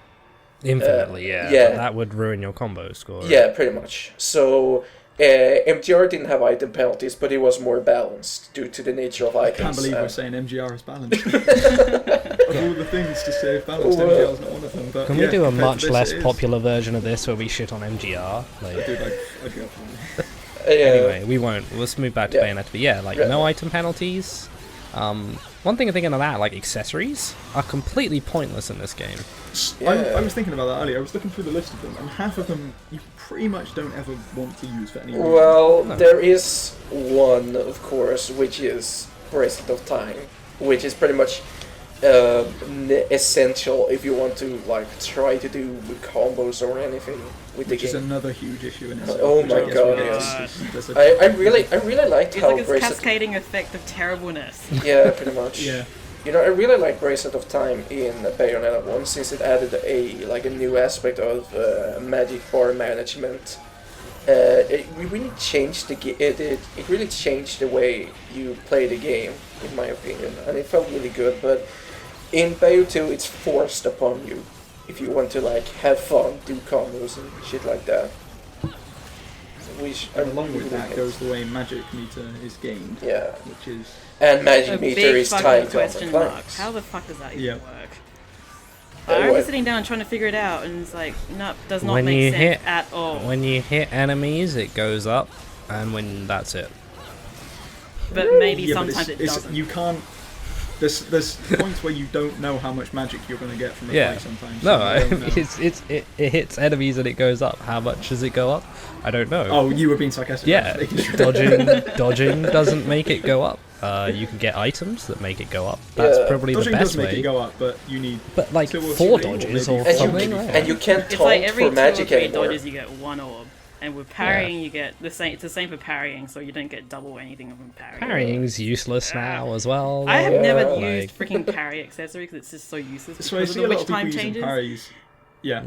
Infinitely, yeah. But that would ruin your combo score. Yeah, pretty much. So MTR didn't have item penalties, but it was more balanced due to the nature of items. I can't believe we're saying MGR is balanced. Of all the things to say balanced, MGR is not one of them. But Can we do a much less popular version of this where we shit on MGR? Like... I do like MGR. Anyway, we won't. Let's move back to Bayonetta. But yeah, like, no item penalties. One thing I'm thinking of that, like, accessories are completely pointless in this game. I was thinking about that earlier. I was looking through the list of them, and half of them you pretty much don't ever want to use for any reason. Well, there is one, of course, which is Bracelet of Time, which is pretty much essential if you want to like try to do combos or anything with the game. Which is another huge issue in itself. Oh my god, yes. I really liked it's how like Bracelet... cascading effect of terribleness. Yeah, pretty much. Yeah. You know, I really like Bracelet of Time in Bayonetta 1 since it added a new aspect of magic bar management. It really changed it really changed the way you play the game, in my opinion, and it felt really good. But in Bayo 2, it's forced upon you if you want to like have fun, do combos and shit like that. And along with that goes the way magic meter is gained. Yeah. Which is... And magic a meter big is fucking tied to question other mark. class. How the fuck does that even work? Yeah, I remember what? sitting down trying to figure it out, and it's like, no, does not When make you sense hit- at all. When you hit enemies, it goes up, and when that's it. But maybe Yeah, but sometimes it doesn't. You can't... There's points where you don't know how much magic you're going to get from a Yeah. fight sometimes. No, so you don't know. it hits enemies and it goes up. How much does it go up? I don't know. Oh, you were being sarcastic. Yeah, Making sure. dodging doesn't make it go up. You can get items that make it go up. That's Yeah. probably Dodging the does best make way. it go up, but you need... But like 2 or 4 3 or dodges maybe or 4. something. And you can't It's taunt like every for 2 or magic 3 anymore. dodges you get 1 orb. And with parrying you get the same. It's the same for parrying, so you don't get double anything from parrying. Parrying's useless now as well. I have Yeah. never like- used freaking parry accessory because it's just so useless So I because of see the a lot witch of people time using changes. parries. Yeah.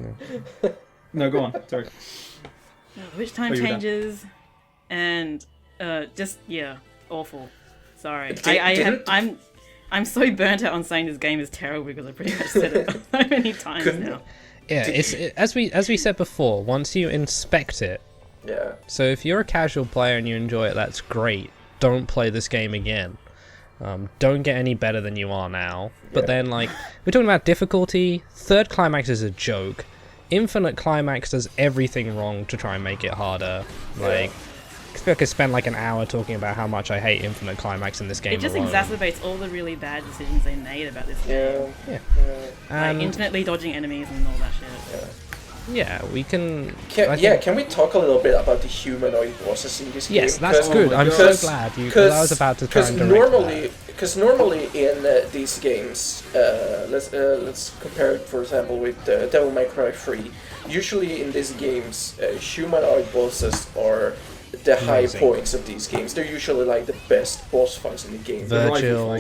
No, go on. Sorry. Witch time Oh, you were done. changes, and just awful. Sorry, Didn't- I'm so burnt out on saying this game is terrible because I pretty much said it so many times Couldn't- now. Yeah, as we said before. Once you inspect it, Yeah. so if you're a casual player and you enjoy it, that's great. Don't play this game again. Don't get any better than you are now. But Yeah. then, like, we're talking about difficulty. Third Climax is a joke. Infinite Climax does everything wrong to try and make it harder. Like, feel like I spent like an hour talking about how much I hate Infinite Climax in this game. It just alone. exacerbates all the really bad decisions they made about this game. Yeah. Like infinitely dodging enemies and all that shit. Yeah, we can. Can we talk a little bit about the humanoid bosses in this game? Yes, that's good. I'm so glad because I was about to try and direct Because normally in these games, let's compare it, for example, with Devil May Cry 3. Usually in these games, humanoid bosses are the high points of these games. They're usually like the best boss fights in the game. Virgil.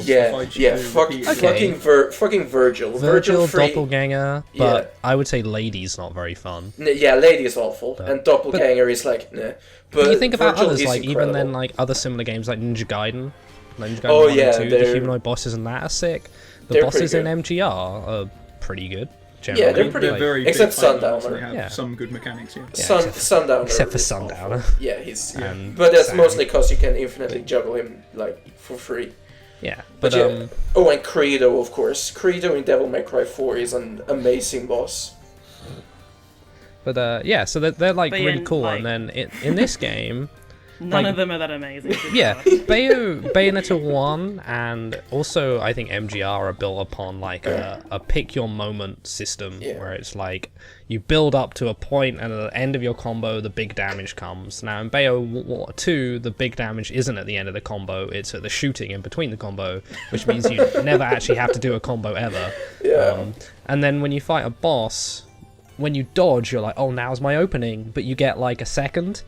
Fucking Virgil. Virgil, 3. Doppelganger, but I would say Lady's not very fun. Yeah, Lady is awful, and Doppelganger is like, nah. But you think about Virgil others, is like incredible. even then, like other similar games like Ninja Gaiden. Ninja Gaiden 1 and 2, the humanoid bosses in that are sick. The bosses in MGR are pretty good. Generally. Yeah, they're pretty very except big fight ones, Sundowner. They have some good mechanics. Yeah. Sundowner. Except for is Sundowner. awful. Yeah, he's. But that's mostly because you can infinitely juggle him like for free. Yeah, but and Credo, of course. Credo in Devil May Cry 4 is an amazing boss. But so they're like really cool, and then in this game. None of them are that amazing. Yeah, Bayonetta 1 and also I think MGR are built upon like a pick your moment system where it's like you build up to a point and at the end of your combo the big damage comes. Now in Bayo 2 the big damage isn't at the end of the combo, it's at the shooting in between the combo, which means you never actually have to do a combo ever. And then when you fight a boss, when you dodge you're like, oh, now's my opening, but you get like a second.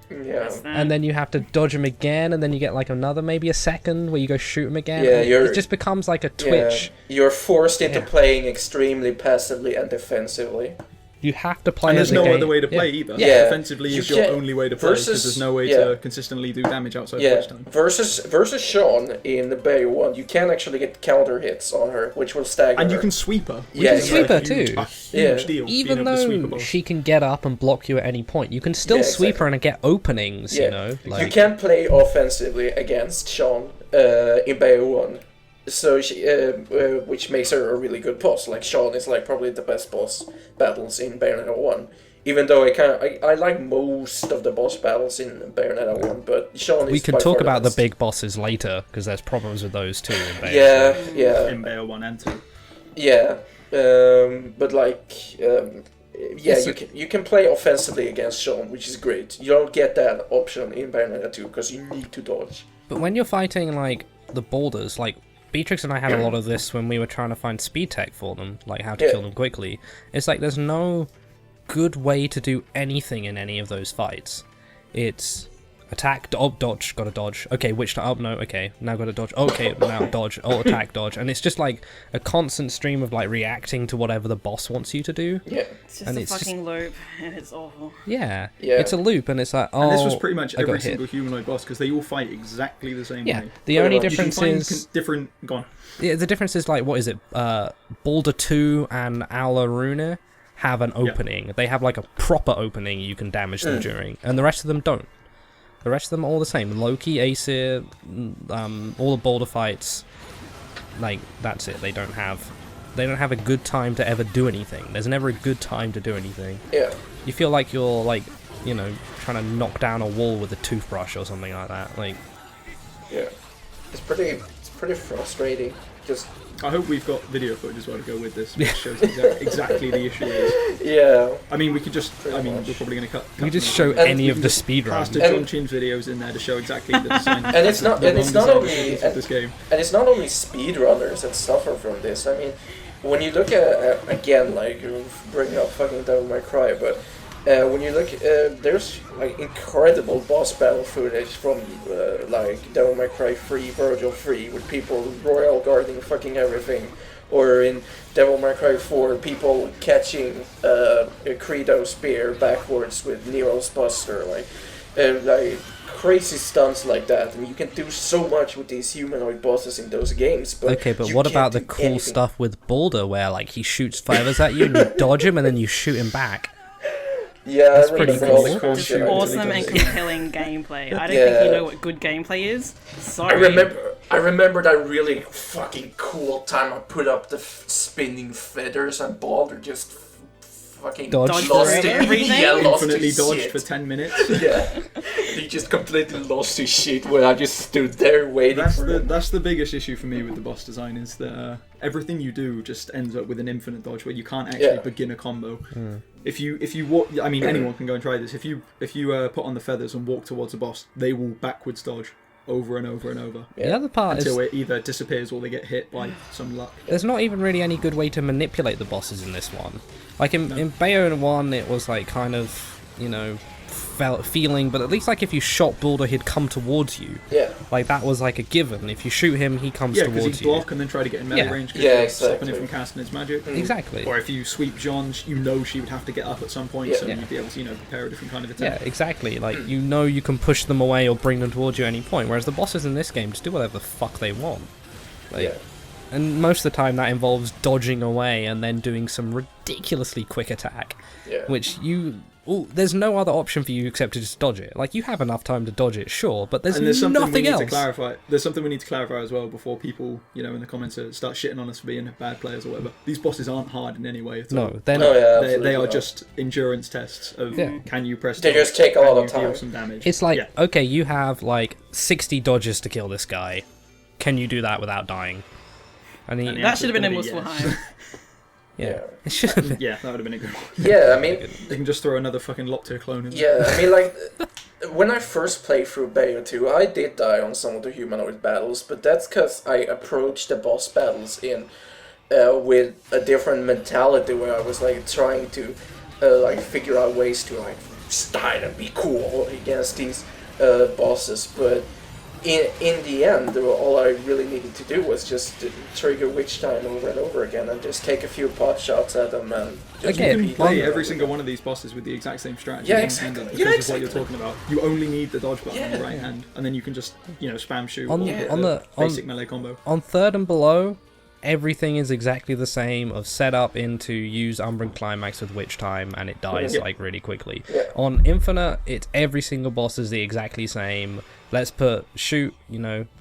Yeah. And then you have to dodge him again, and then you get like another, maybe a second, where you go shoot him again. Yeah, it just becomes like a twitch. Yeah. You're forced into playing extremely passively and defensively. You have to play. And there's the no game. other way to play either. Yeah. Defensively is your only way to play because there's no way to consistently do damage outside of watch time. Versus Sean in the Bayo 1, you can actually get counter hits on her, which will stagger and her. you can sweep her. Yeah, you can sweep her too. A huge deal. Even though she can get up and block you at any point, you can still sweep her and get openings. You know, like... you can play offensively against Sean in Bayo 1. So she, which makes her a really good boss. Like Sean is like probably the best boss battles in Bayonetta 1. Even though I like most of the boss battles in Bayonetta 1, but Sean is. We can talk about the big bosses later because there's problems with those too. In Bayo in Bayo 1 and 2. Yeah, but like. You can play offensively against Sean, which is great. You don't get that option in Bayonetta 2 because you need to dodge. But when you're fighting like the boulders, like Beatrix and I had a lot of this when we were trying to find speed tech for them, like how to kill them quickly. It's like there's no good way to do anything in any of those fights. It's attack, dodge, gotta dodge. Okay, okay, now gotta dodge. Okay, now dodge, attack, dodge. And it's just like a constant stream of like reacting to whatever the boss wants you to do. Yeah. It's just a fucking loop, and it's awful. Yeah, it's a loop, and it's like, and this was pretty much every single humanoid boss, because they all fight exactly the same way. The only difference is... Yeah, the difference is like, what is it? Baldur 2 and Aula Rune have an opening. They have like a proper opening you can damage them during, and the rest of them don't. The rest of them are all the same. Loki, Aesir, all the Boulder fights, like that's it. They don't have a good time to ever do anything. There's never a good time to do anything. Yeah. You feel like you're like, you know, trying to knock down a wall with a toothbrush or something like that. Like. Yeah. It's pretty frustrating. Just. I hope we've got video footage as well to go with this, which shows exactly the issue is. Yeah. I mean, we could just... we're probably going to cut... We just show any of the speedruns. Pastor John Chin's videos in there to show exactly the design. And it's not only... this game. And it's not only speedrunners that suffer from this. I mean, when you look at... again, like, bringing up fucking Devil May Cry, but... when you look, there's like incredible boss battle footage from like Devil May Cry 3, Virgil 3, with people royal guarding fucking everything, or in Devil May Cry 4, people catching a Credo spear backwards with Nero's Buster, like crazy stunts like that, and you can do so much with these humanoid bosses in those games. But but what about the cool stuff with Baldur, where like he shoots feathers at you and you dodge him and then you shoot him back? Yeah, that's pretty cool. Just awesome and compelling gameplay. I don't think you know what good gameplay is. Sorry. I remember that really fucking cool time I put up the spinning feathers and Baldur just fucking Dodged lost through it. everything. Yeah, lost Infinitely his dodged shit. for 10 minutes. Yeah, he just completely lost his shit when I just stood there waiting for him. That's the biggest issue for me with the boss design is that everything you do just ends up with an infinite dodge where you can't actually begin a combo. If you walk, I mean anyone can go and try this. If you put on the feathers and walk towards a boss, they will backwards dodge over and over and over. The other part Until is it either disappears or they get hit by some luck. there's not even really any good way to manipulate the bosses in this one. Like in Bayonetta 1, it was like kind of, you know, feeling, but at least like if you shot Baldur, he'd come towards you. Yeah. Like that was like a given. If you shoot him, he comes Yeah, because towards he'd you. block and then try to get in melee Yeah. range. 'Cause Yeah, you're stopping exactly. him from casting his magic. Exactly. Or if you sweep Jean, you know she would have to get up at some point, Yeah. so Yeah. you'd be able to, prepare a different kind of Yeah, attack. exactly. Like, you know you can push them away or bring them towards you at any point, whereas the bosses in this game just do whatever the fuck they want. Like, Yeah. and most of the time that involves dodging away and then doing some ridiculously quick attack, Yeah. which there's no other option for you except to just dodge it. Like, you have enough time to dodge it, sure, but there's, And there's something we nothing need else. to clarify. There's something we need to clarify as well before people, in the comments start shitting on us for being bad players or whatever. These bosses aren't hard in any way at all. No, they're Oh not. yeah, They absolutely are not. just endurance tests of Yeah. can you press They dodge, just take a can lot of you deal time. some damage. It's like, Yeah. okay, you have like 60 dodges to kill this guy. Can you do that without dying? And he, And the That should have been in Yes. Muspelheim. yeah, it should have been. Yeah, that would have been a good one. Yeah, I mean, They can just throw another fucking Loptir clone in there. yeah, I mean, like, when I first played through Bayo 2, I did die on some of the humanoid battles, but that's because I approached the boss battles with a different mentality, where I was like trying to figure out ways to like style and be cool against these bosses, but in the end, all I really needed to do was just trigger Witch Time over and over again and just take a few pot shots at them and just Again, You repeat can play it. every single one of these bosses with the exact same strategy. Yeah, in exactly. tandem Yeah, because of what you're exactly. talking about. You only need the dodge button on Yeah. your right hand, and then you can just, spam shoot On- or Yeah. hit on the- basic melee combo. On third and below, everything is exactly the same of setup into use Umbran Climax with Witch Time, and it dies Yeah. like really quickly. Yeah. On Infinite, it's every single boss is the exactly same. Let's shoot,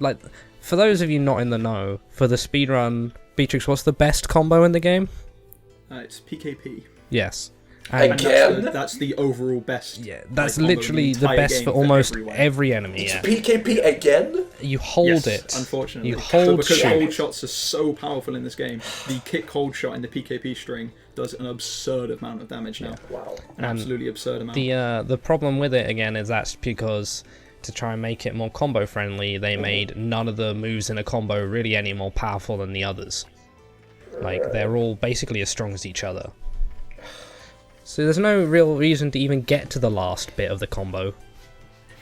like, for those of you not in the know, for the speedrun, Beatrix, what's the best combo in the game? It's PKP. Yes. Again? And That's the overall best. yeah, that's combo in literally the entire best game for almost everyone. every enemy, It's yeah. PKP again? You hold Yes, it. unfortunately. You hold but because shoot. hold shots are so powerful in this game, the kick hold shot in the PKP string does an absurd amount of damage now. Wow. An And absolutely absurd amount. The problem with it again is that's because to try and make it more combo friendly, they made none of the moves in a combo really any more powerful than the others. Like, they're all basically as strong as each other. So there's no real reason to even get to the last bit of the combo.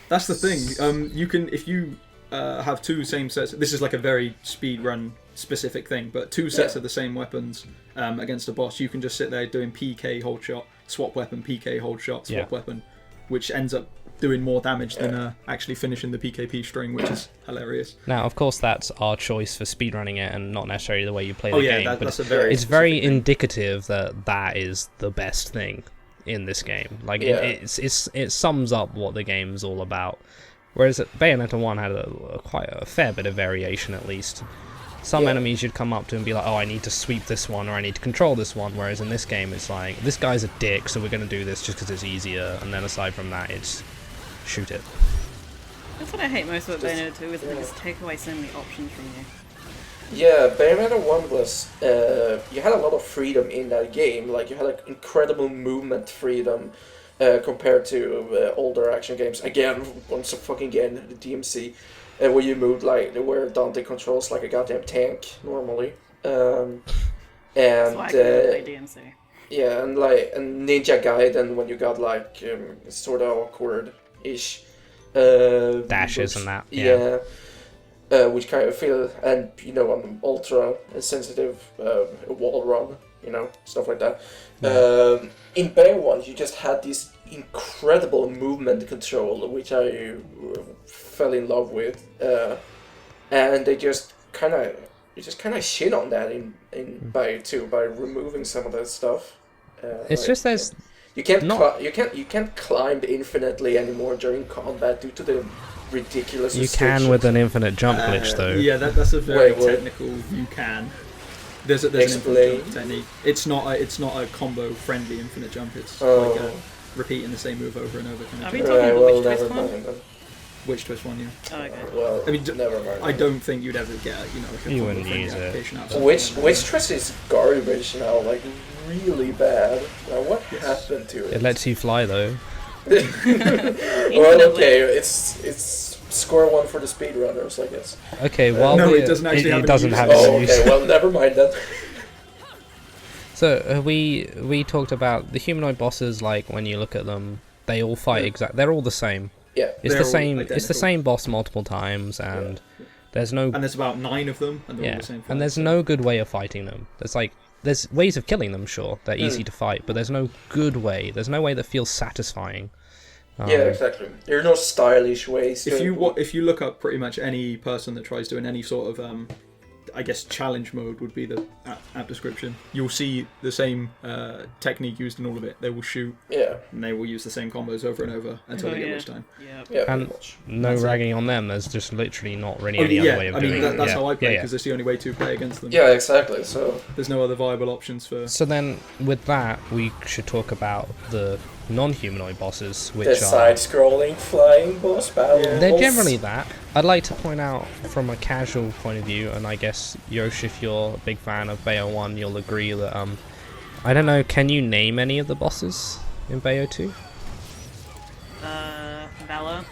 That's the thing. You can, if you have two same sets. This is like a very speed run specific thing, but two sets of the same weapons against a boss, you can just sit there doing PK hold shot, swap weapon, PK hold shot, swap weapon, which ends up doing more damage than actually finishing the PKP string, which is hilarious. Now, of course, that's our choice for speedrunning it and not necessarily the way you play the Oh yeah, game. But that's a very. it's very specific thing. indicative that that is the best thing in this game. Like, Yeah. it sums up what the game's all about. Whereas Bayonetta 1 had quite a fair bit of variation, at least. Some enemies you'd come up to and be like, oh, I need to sweep this one, or I need to control this one, whereas in this game it's like, this guy's a dick, so we're going to do this just because it's easier, and then aside from that, it's shoot it. That's what I hate most about Bayonetta 2, is they just take away so many options from you. Yeah, Bayonetta 1 was, you had a lot of freedom in that game, like you had like incredible movement freedom compared to older action games. Again, once again, the DMC, where you moved like, where Dante controls like a goddamn tank, normally. And, That's why I couldn't play DMC. yeah, and Ninja Gaiden, when you got like, sort of awkward-ish. Dashes and that, yeah. Which kind of feel, and on ultra sensitive wall run, stuff like that. In Bayo 1, you just had this incredible movement control, which I fell in love with, and they just kind of shit on that in Bayo 2 by removing some of that stuff. It's just there's you can't not- you can't climb infinitely anymore during combat due to the ridiculous you can with an infinite jump glitch though. Yeah, that's a very Wait, what? technical. You can. There's an infinite Explain. jump technique. It's not a combo friendly infinite jump. It's Oh. like repeating the same move over and over. Kind Are of we jump. talking Right, the well, witch twist never one? mind then. Witch twist one, yeah. Oh, okay. Well, I mean, never mind. I don't think you'd ever get, like a You combo wouldn't friendly use it. application out of Which something. Twist is garbage now, like really bad. Now what Yes. happened to it? It lets you fly though. Well, okay, it's score one for the speedrunners, I guess. Okay, while No, we, it doesn't actually have any doesn't use. have Oh, any use. okay. Well, never mind then. So we talked about the humanoid bosses. Like when you look at them, they all fight They're all the same. Yeah. It's They're the all same. It's the identical. same boss multiple times, and there's no And there's about 9 of them, and they're all yeah, the same. and there's fight, no good way of fighting them. There's ways of killing them. Sure, they're easy to fight, but there's no good way. There's no way that feels satisfying. Yeah, exactly. There are no stylish ways. so. If you look up pretty much any person that tries doing any sort of I guess challenge mode would be the app description. You'll see the same technique used in all of it. They will shoot, Yeah. and they will use the same combos over and over until they get witch time. Yeah. Yeah. And Pretty much. no That's it. ragging on them. There's just literally not really Oh, any yeah, other way of I doing mean it. that's yeah. how I play yeah, because it's the only way to play against them. Yeah, exactly. So There's no other viable options for. So then, with that, we should talk about the non-humanoid bosses, which the are side-scrolling flying boss battles. Yeah. they're generally that. I'd like to point out from a casual point of view, and I guess Yosh, if you're a big fan of Bayo 1, you'll agree that I don't know. Can you name any of the bosses in Bayo 2? Valor.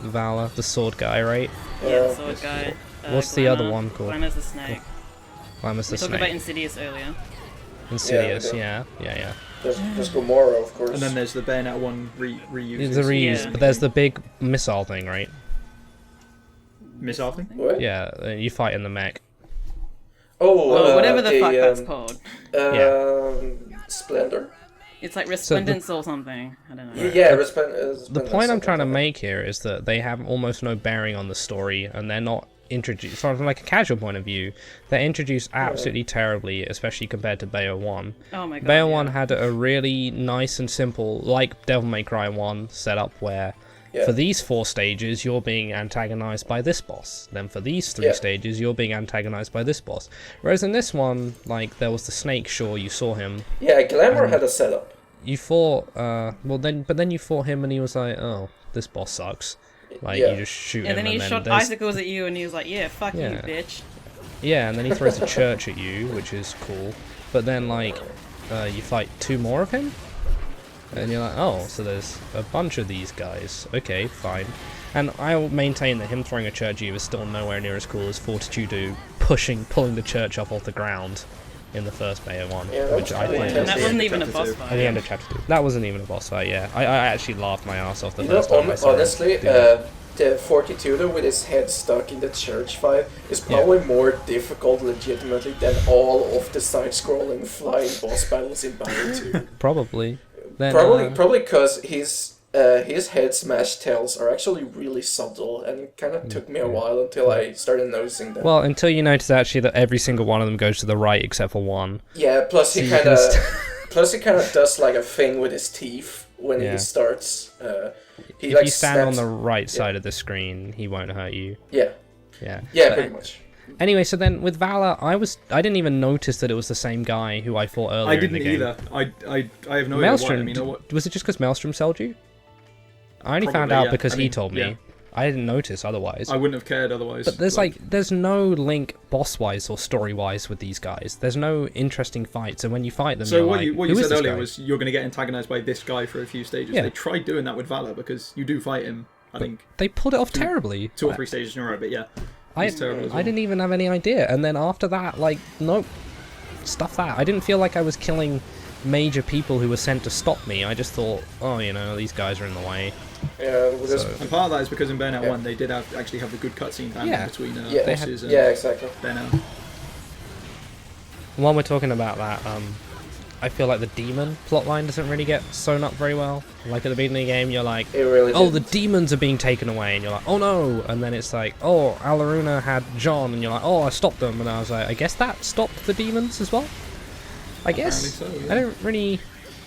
Valor, the sword guy, right? Yeah, the sword guy. What's the other Glamour. one called? Glamour's the snake. Lamus the We talked about snake. Insidious earlier. Insidious, Yeah, yeah. There's Gomorrah, of course. And then there's the Bayonetta one reuse. It's a reuse, Yeah. but there's the big missile thing, right? missile thing. What? Yeah, you fight in the mech. Oh, whatever the fuck that's um, called. Splendor. It's like Resplendence or something. I don't know. Yeah, The point I'm trying to make here is that they have almost no bearing on the story, and they're not introduced. From like a casual point of view, they're introduced absolutely terribly, especially compared to Bayo 1. Oh my god. Bayo yeah. 1 had a really nice and simple, like Devil May Cry 1, setup where Yeah. for these 4 stages you're being antagonized by this boss. Then for these 3 Yeah. stages you're being antagonized by this boss. Whereas in this one, like there was the snake, sure, you saw him. Yeah, Glamour had a setup. You fought, but then you fought him and he was like, oh, this boss sucks. Like, Yeah. you just shoot And him then he and then shot there's- icicles at you, and he was like, "Yeah, fuck you, Yeah. bitch." Yeah, and then he throws a church at you, which is cool. But then, like, you fight 2 more of him? And you're like, oh, so there's a bunch of these guys. Okay, fine. And I'll maintain that him throwing a church at you is still nowhere near as cool as Fortitude pulling the church up off the ground in the first Bayo 1, Yeah, that which was I pretty think And that Yeah, wasn't even a chapter boss two. fight. at the end of chapter 2. That wasn't even a boss fight, yeah. I actually laughed my ass off the You know, first time I saw it. honestly, the Fortitudo with his head stuck in the church fight is probably more difficult legitimately than all of the side-scrolling flying boss battles in Bayo 2. Probably. Then, Probably because his head smash tells are actually really subtle, and it kind of took me a while until I started noticing them. well, until you notice actually that every single one of them goes to the right except for one. Yeah, plus So he you can kind of does like a thing with his teeth when Yeah. he starts. He If like you stand on snaps- the right side of the screen, he won't hurt you. Yeah, Yeah. yeah, pretty much. Anyway, so then with Valor, I didn't even notice that it was the same guy who I fought earlier I in didn't the game. either. I have no idea why. Maelstrom, I mean, what? was it just because Maelstrom sold you? I only found Probably, out yeah. because I he mean, told me. yeah. I didn't notice otherwise. I wouldn't have cared otherwise. But there's no link boss-wise or story-wise with these guys. There's no interesting fights, and when you fight them, So you're what like, you who is said this earlier guy? was you're going to get antagonized by this guy for a few stages. Yeah. They tried doing that with Valor because you do fight him. I think They pulled it off terribly. 2 or 3 stages in a row, but yeah, I, he's terrible as I well. didn't even have any idea. And then after that, like, nope. Stuff that. I didn't feel like I was killing major people who were sent to stop me. I just thought, oh, you know, these guys are in the way. Yeah, with this, So- And part of that is because in Bayonetta Yeah. 1 they did actually have the good cutscene banner Yeah. between Yeah. bosses and yeah, exactly. Bayonetta. While we're talking about that, I feel like the demon plotline doesn't really get sewn up very well. Like at the beginning of the game, you're like, It really. oh, the didn't. demons are being taken away, and you're like, oh no, and then it's like, oh, Alaruna had John, and you're like, oh, I stopped them, and I was like, I guess that stopped the demons as well? I guess. Apparently so, yeah. I don't really...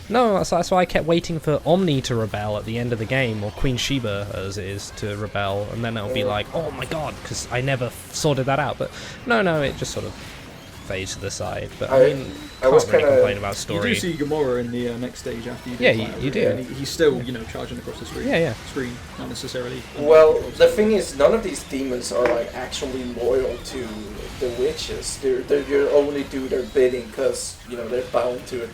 No, that's why I kept waiting for Omni to rebel at the end of the game, or Queen Sheba, as it is, to rebel, and then it'll be like, oh my god, because I never sorted that out, but no, it just sort of phase to the side. But I I was can't really kinda- complain about You story. do see Gamora in the next stage after you do Yeah, fight you her, do. and he's still, charging across the screen. Yeah. Screen, not necessarily. Well, the thing is, none of these demons are like actually loyal to the witches. They only do their bidding because they're bound to it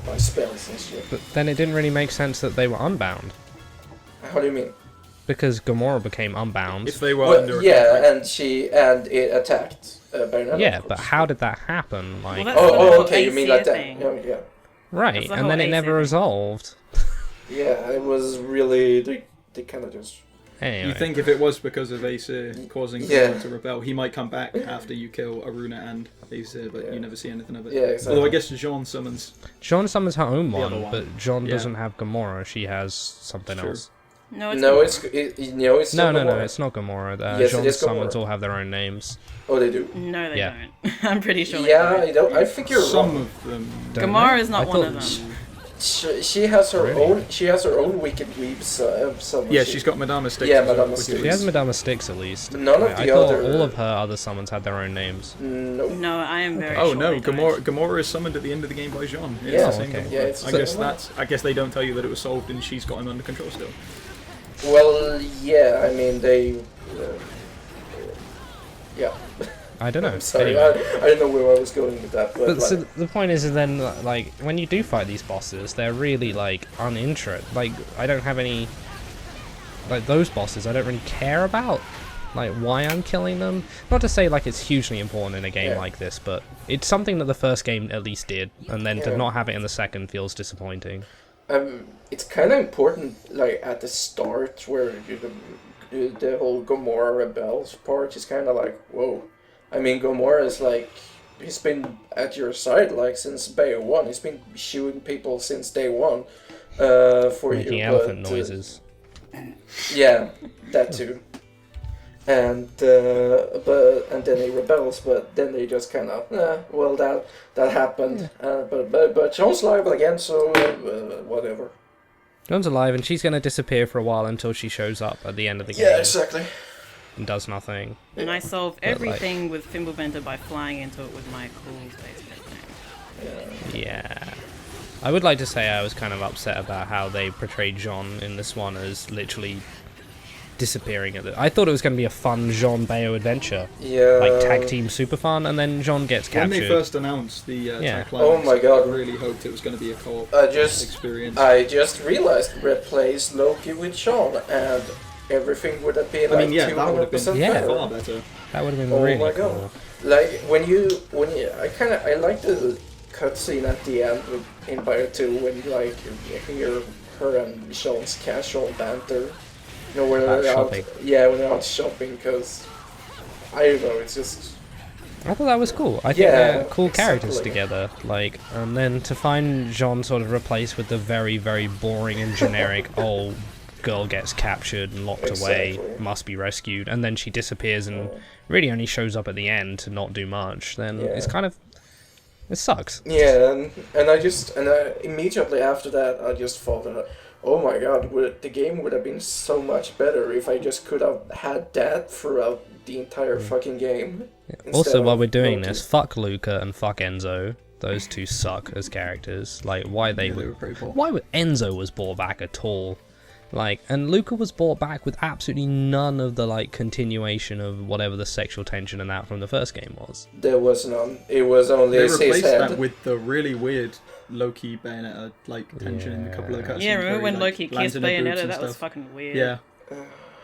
by spells and shit. But then it didn't really make sense that they were unbound. How do you mean? Because Gamora became unbound. If they were Well, under yeah, and it attacked Bayonetta. Yeah, of but course. how did that happen? Like, Well, that's the whole okay, you mean like that? thing. Yeah. right, that's the and whole then it AC never thing. resolved. Yeah, it was really they kind of just. Anyway, You think if it was because of Aesir causing Yeah. Gamora to rebel, he might come back after you kill Aruna and Aesir, but Yeah. you never see anything of it. Yeah, exactly. Although I guess Jean summons. Jean summons her own The one, other one. but Jean Yeah. doesn't have Gamora. She has something True. else. No, it's No, not. it's still No, Gamora. it's not Gamora. Yes, it Jean's is Gamora. summons all have their own names. Oh, they do. No, they Yeah. don't. I'm pretty sure they Yeah, don't. I think you're Some wrong. of them. Don't Gamora they? is not I one of thought- them. She has her Really? own. She has her own wicked weaves. Summons. Yeah, she's got Madama sticks. Yeah, as well, Madama which sticks. She is- has Madama Sticks at least. None of I the thought other. all of her other summons had their own names. No. No, I am very Oh sure no, they don't. Gamora is summoned at the end of the game by Jean. It's Yeah, the same okay. Gamora. Yeah, it's I the guess same one. I guess they don't tell you that it was solved and she's got him under control still. Well, yeah. I mean, they. Yeah. I don't know. I'm sorry. Anyway. I don't know where I was going with that, but, But like, so the point is then, like, when you do fight these bosses, they're really, like, uninterested. Like, I don't have any... Like, those bosses I don't really care about. Like, why I'm killing them. Not to say, like, it's hugely important in a game Yeah. like this, but it's something that the first game at least did. And then Yeah. to not have it in the second feels disappointing. it's kind of important, like at the start, where the whole Gamora rebels part is kind of like, whoa. I mean, Gamora is like, he's been at your side like since Bayo 1. He's been shooting people since day one. For Making you, elephant but, noises. Yeah, that too. And and then he rebels, but then they just kind of well that happened. But John's liable again, so whatever. John's alive, and she's going to disappear for a while until she shows up at the end of the game Yeah, exactly. and does nothing. And I solve But, like- everything with Fimbulventer by flying into it with my cool space thing. Yeah. I would like to say I was kind of upset about how they portrayed Jean in this one as literally disappearing at the... I thought it was going to be a fun Jean Bayo adventure. Yeah. Like tag team super fun, and then Jean gets When captured. they first announced the Yeah. tag climax, Oh my God. I really hoped it was going to be a co-op I just experience. replaced Loki with Sean, and everything would have been I like mean, yeah, that would have 200% been Yeah. better. far better. That would have been Oh really my cool. God. Like when you I like the cutscene at the end in Bayo 2 when you like you hear her and Sean's casual banter. You know, when About they're out, shopping. yeah, when they're out shopping, because I don't know, it's just I thought that was cool. I think Yeah, they're cool characters exactly. together. Like, and then to find Jean sort of replaced with the very, very boring and generic, oh, girl gets captured and locked away, Exactly. must be rescued, and then she disappears and really only shows up at the end to not do much, then it's Yeah. kind of... It sucks. yeah, and I immediately after that I just thought that, oh my God, the game would have been so much better if I just could have had that throughout the entire fucking game. instead Also, while of we're doing Loki. this, fuck Luca and fuck Enzo. Those two suck as characters. Like, why they Yeah, they would... were pretty poor. Why would Enzo was brought back at all? Like, and Luca was brought back with absolutely none of the, like, continuation of whatever the sexual tension and that from the first game was. There was none. It was only They his replaced head. that with the really weird Loki Bayonetta like tension in a couple of the cutscenes. Yeah, where remember he, when like, Loki lands kissed in her boobs Bayonetta? and That was stuff. fucking weird. Yeah.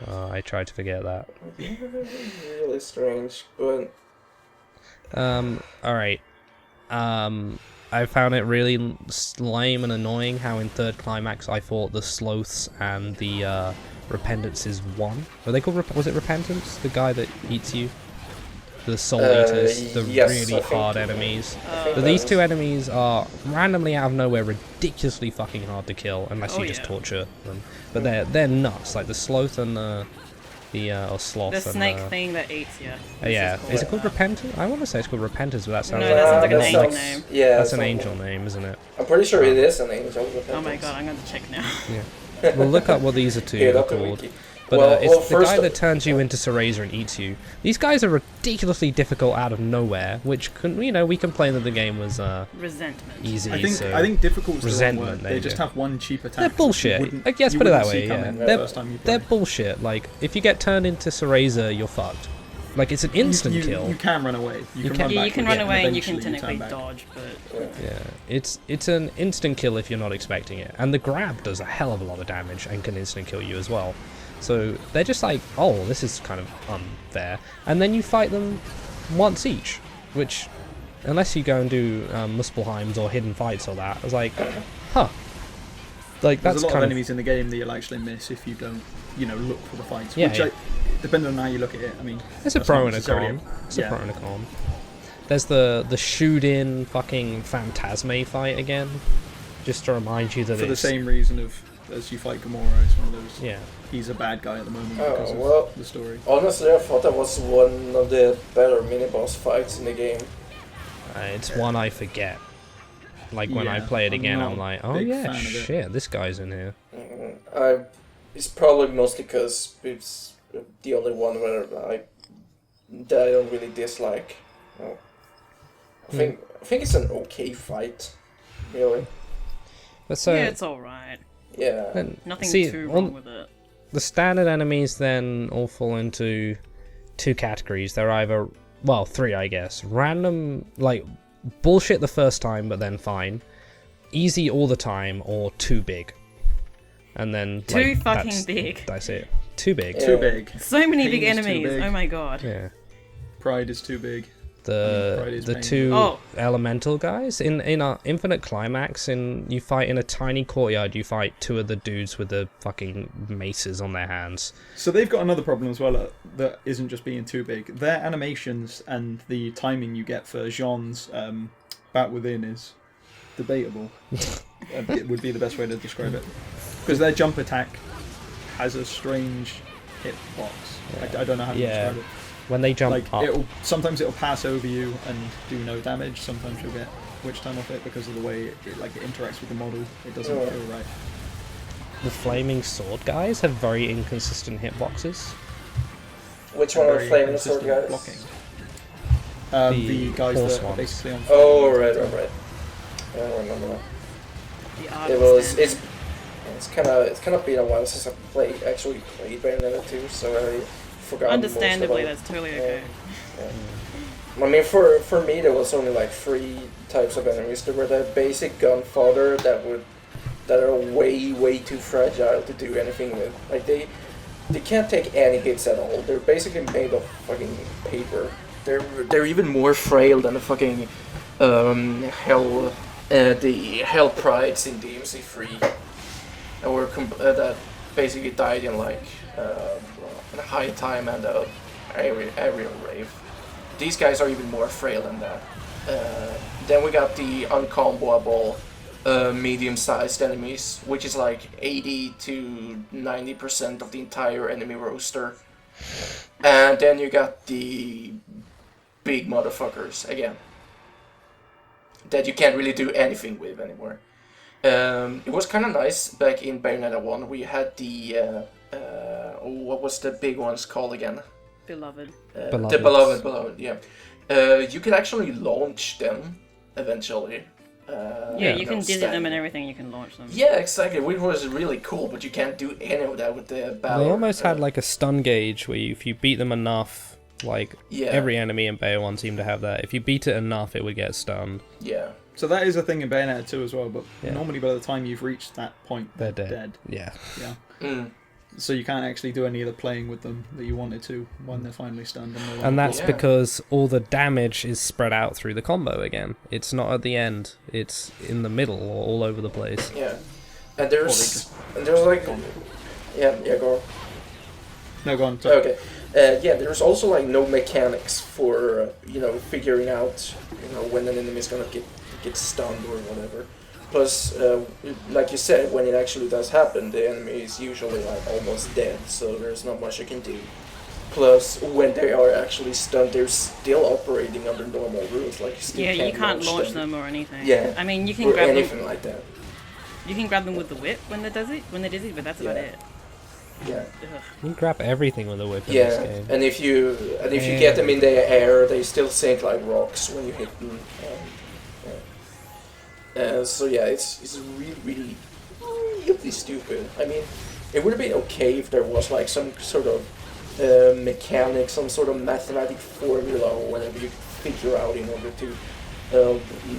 I tried to forget that. Really strange, but Alright. I found it really lame and annoying how in third climax I thought the sloths and the repentances won. Were they called was it repentance? The guy that eats you? The soul eaters, the yes, I really think- hard enemies. I think But that these was- two enemies are randomly out of nowhere ridiculously fucking hard to kill unless Oh, you just yeah. torture them. But they're nuts, like the sloth and or sloth The and snake thing that eats you. yeah. Is it called repentance? I want to say it's called repentance, but that sounds No, like that sounds like an that angel sounds- name. Yeah, that's an sounds- angel name, isn't it? I'm pretty sure it is an angel. Oh my god, I'm going to check now. We'll look up what these are two Yeah, are that's the called. wiki. But Well, it's the first guy of- that turns you into Cereza and eats you. These guys are ridiculously difficult out of nowhere, which we complain that the game was Resentment. easy. I think so I think difficult is the wrong resentment, word. there They you just go. have one cheap attack. They're bullshit. Like, yes, you put it that wouldn't way. see Yeah, coming the they're first time you play. they're bullshit. Like if you get turned into Cereza, you're fucked. Like it's an instant you, kill. You can run away. You can run Yeah, back. you can run away and you can eventually technically turn back. dodge, but Yeah, it's an instant kill if you're not expecting it, and the grab does a hell of a lot of damage and can instant kill you as well. So they're just like, oh, this is kind of unfair, and then you fight them once each, which, unless you go and do Muspelheims or hidden fights or that, I was like, huh, like There's that's a lot of kind of enemies in the game that you'll actually miss if you don't, look for the fights. Yeah, which, yeah. depending on how you look at it, I mean, there's a that's pro not and a necessarily con. It's a yeah. pro and a con. There's the shoot-in fucking Phantasme fight again, just to remind you that for the it's same reason as you fight Gamora. It's one of those. yeah. He's a bad guy at the moment Oh, because of well. the story. Honestly, I thought that was one of the better mini-boss fights in the game. It's one I forget. Like when I Yeah, play it I'm again, not I'm like, a oh big yeah, fan of it. shit, this guy's in here. It's probably mostly because it's the only one where I don't really dislike. Oh. I think it's an okay fight, really. But so yeah, it's alright. Yeah. then, Nothing see, too on wrong with it. the standard enemies then all fall into two categories. They're either, well, three, I guess. Random, like bullshit the first time, but then fine. Easy all the time, or too big. And then Too like, fucking that's, big. That's it. Too big. Yeah. Too big. So many Pain big is too enemies. big. Oh my god. Yeah. Pride is too big. Pride is The pain. two Oh. elemental guys in Infinite Climax, you fight in a tiny courtyard. You fight two of the dudes with the fucking maces on their hands. So they've got another problem as well that isn't just being too big. Their animations and the timing you get for Jean's Bat Within is debatable. It would be the best way to describe it. Because their jump attack has a strange hitbox. I don't know how to Yeah. describe it. When they jump Like up, sometimes it'll pass over you and do no damage. Sometimes you'll get witch time off it because of the way it interacts with the model. It doesn't feel right. the flaming sword guys have very inconsistent hitboxes. Which one are Very flaming sword consistent guys? blocking. The The guys horse that are ones. basically on. Oh, right. I don't remember that. The art It of was. standing. It's kind of been a while since I actually played Bayonetta 2, so I forgot. Understandably, most that's totally okay. I mean, for me, there was only like 3 types of enemies. There were the basic gun fodder that are way too fragile to do anything with. Like they can't take any hits at all. They're basically made of fucking paper. They're even more frail than the fucking the hell prides in DMC3 that basically died in like a high time and a aerial rave. These guys are even more frail than that. Then we got the uncomboable medium-sized enemies, which is like 80 to 90% of the entire enemy roster. And then you got the big motherfuckers again, that you can't really do anything with anymore. It was kind of nice back in Bayonetta 1. We had the what was the big ones called again? Beloved. The beloved, yeah. You could actually launch them eventually. Yeah, you can dizzy them and everything, you can launch them. Yeah, exactly, which was really cool, but you can't do any of that with the battle. They almost had like a stun gauge where if you beat them enough, like every enemy in Bayo 1 seemed to have that. If you beat it enough, it would get stunned. Yeah. So that is a thing in Bayonetta 2 as well, but Yeah. normally by the time you've reached that point, They're dead. Yeah. Yeah. Mm. So you can't actually do any of the playing with them that you wanted to when they're finally stunned. And that's Yeah. because all the damage is spread out through the combo again. It's not at the end. It's in the middle or all over the place. Yeah. And there's like... Yeah, go on. No, go on. Sorry. Okay. There's also like no mechanics for figuring out when an enemy is gonna get stunned or whatever. Plus, like you said, when it actually does happen, the enemy is usually like almost dead, so there's not much you can do. Plus, when they are actually stunned, they're still operating under normal rules. Like you still Yeah, you can't launch them or anything. Yeah. I mean, you can or grab anything them. like that. You can grab them with the whip when they're dizzy, but that's about Yeah. it. Yeah. You grab everything with a whip in this Yeah, game. and if you get them in the air, they still sink like rocks when you hit them. So yeah, it's really really stupid. I mean, it would have been okay if there was like some sort of mechanic, some sort of mathematic formula or whatever you could figure out in order to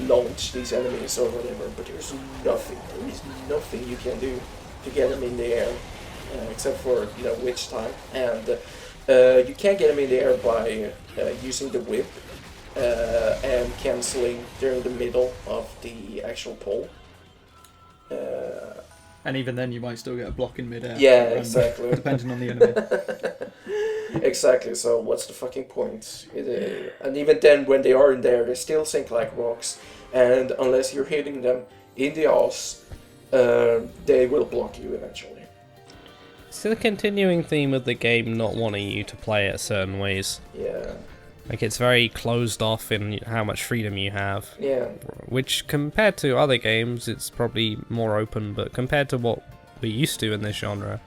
launch these enemies or whatever. But there's nothing. There is nothing you can do to get them in the air. Except for witch time, and you can't get them in the air by using the whip and cancelling during the middle of the actual pole. And even then, you might still get a block in midair. Yeah, exactly. Depending on the enemy. Exactly. So what's the fucking point? And even then, when they are in there, they still sink like rocks, and unless you're hitting them in the ass, they will block you eventually. It's a continuing theme of the game not wanting you to play it certain ways. Yeah. Like, it's very closed off in how much freedom you have. Yeah. Which, compared to other games, it's probably more open, but compared to what we're used to in this genre...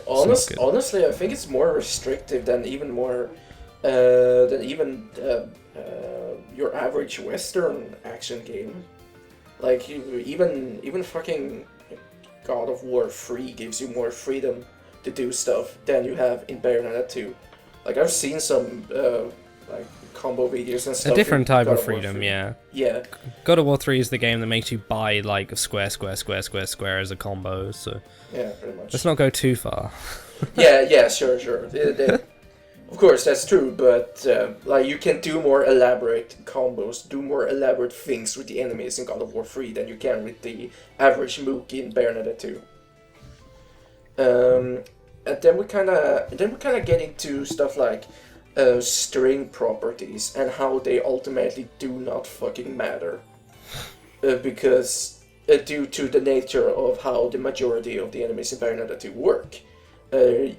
Honestly, I think it's more restrictive than even your average Western action game. Like, even fucking God of War 3 gives you more freedom to do stuff than you have in Bayonetta 2. Like, I've seen some like combo videos and stuff. A different type of God freedom, yeah. Yeah. God of War 3 is the game that makes you buy, like, a square as a combo, so... Yeah, pretty much. Let's not go too far. yeah, sure. Of course, that's true, but like you can do more elaborate combos, do more elaborate things with the enemies in God of War 3 than you can with the average Mook in Bayonetta 2. And then we kind of get into stuff like string properties and how they ultimately do not fucking matter, because due to the nature of how the majority of the enemies in Bayonetta 2 work,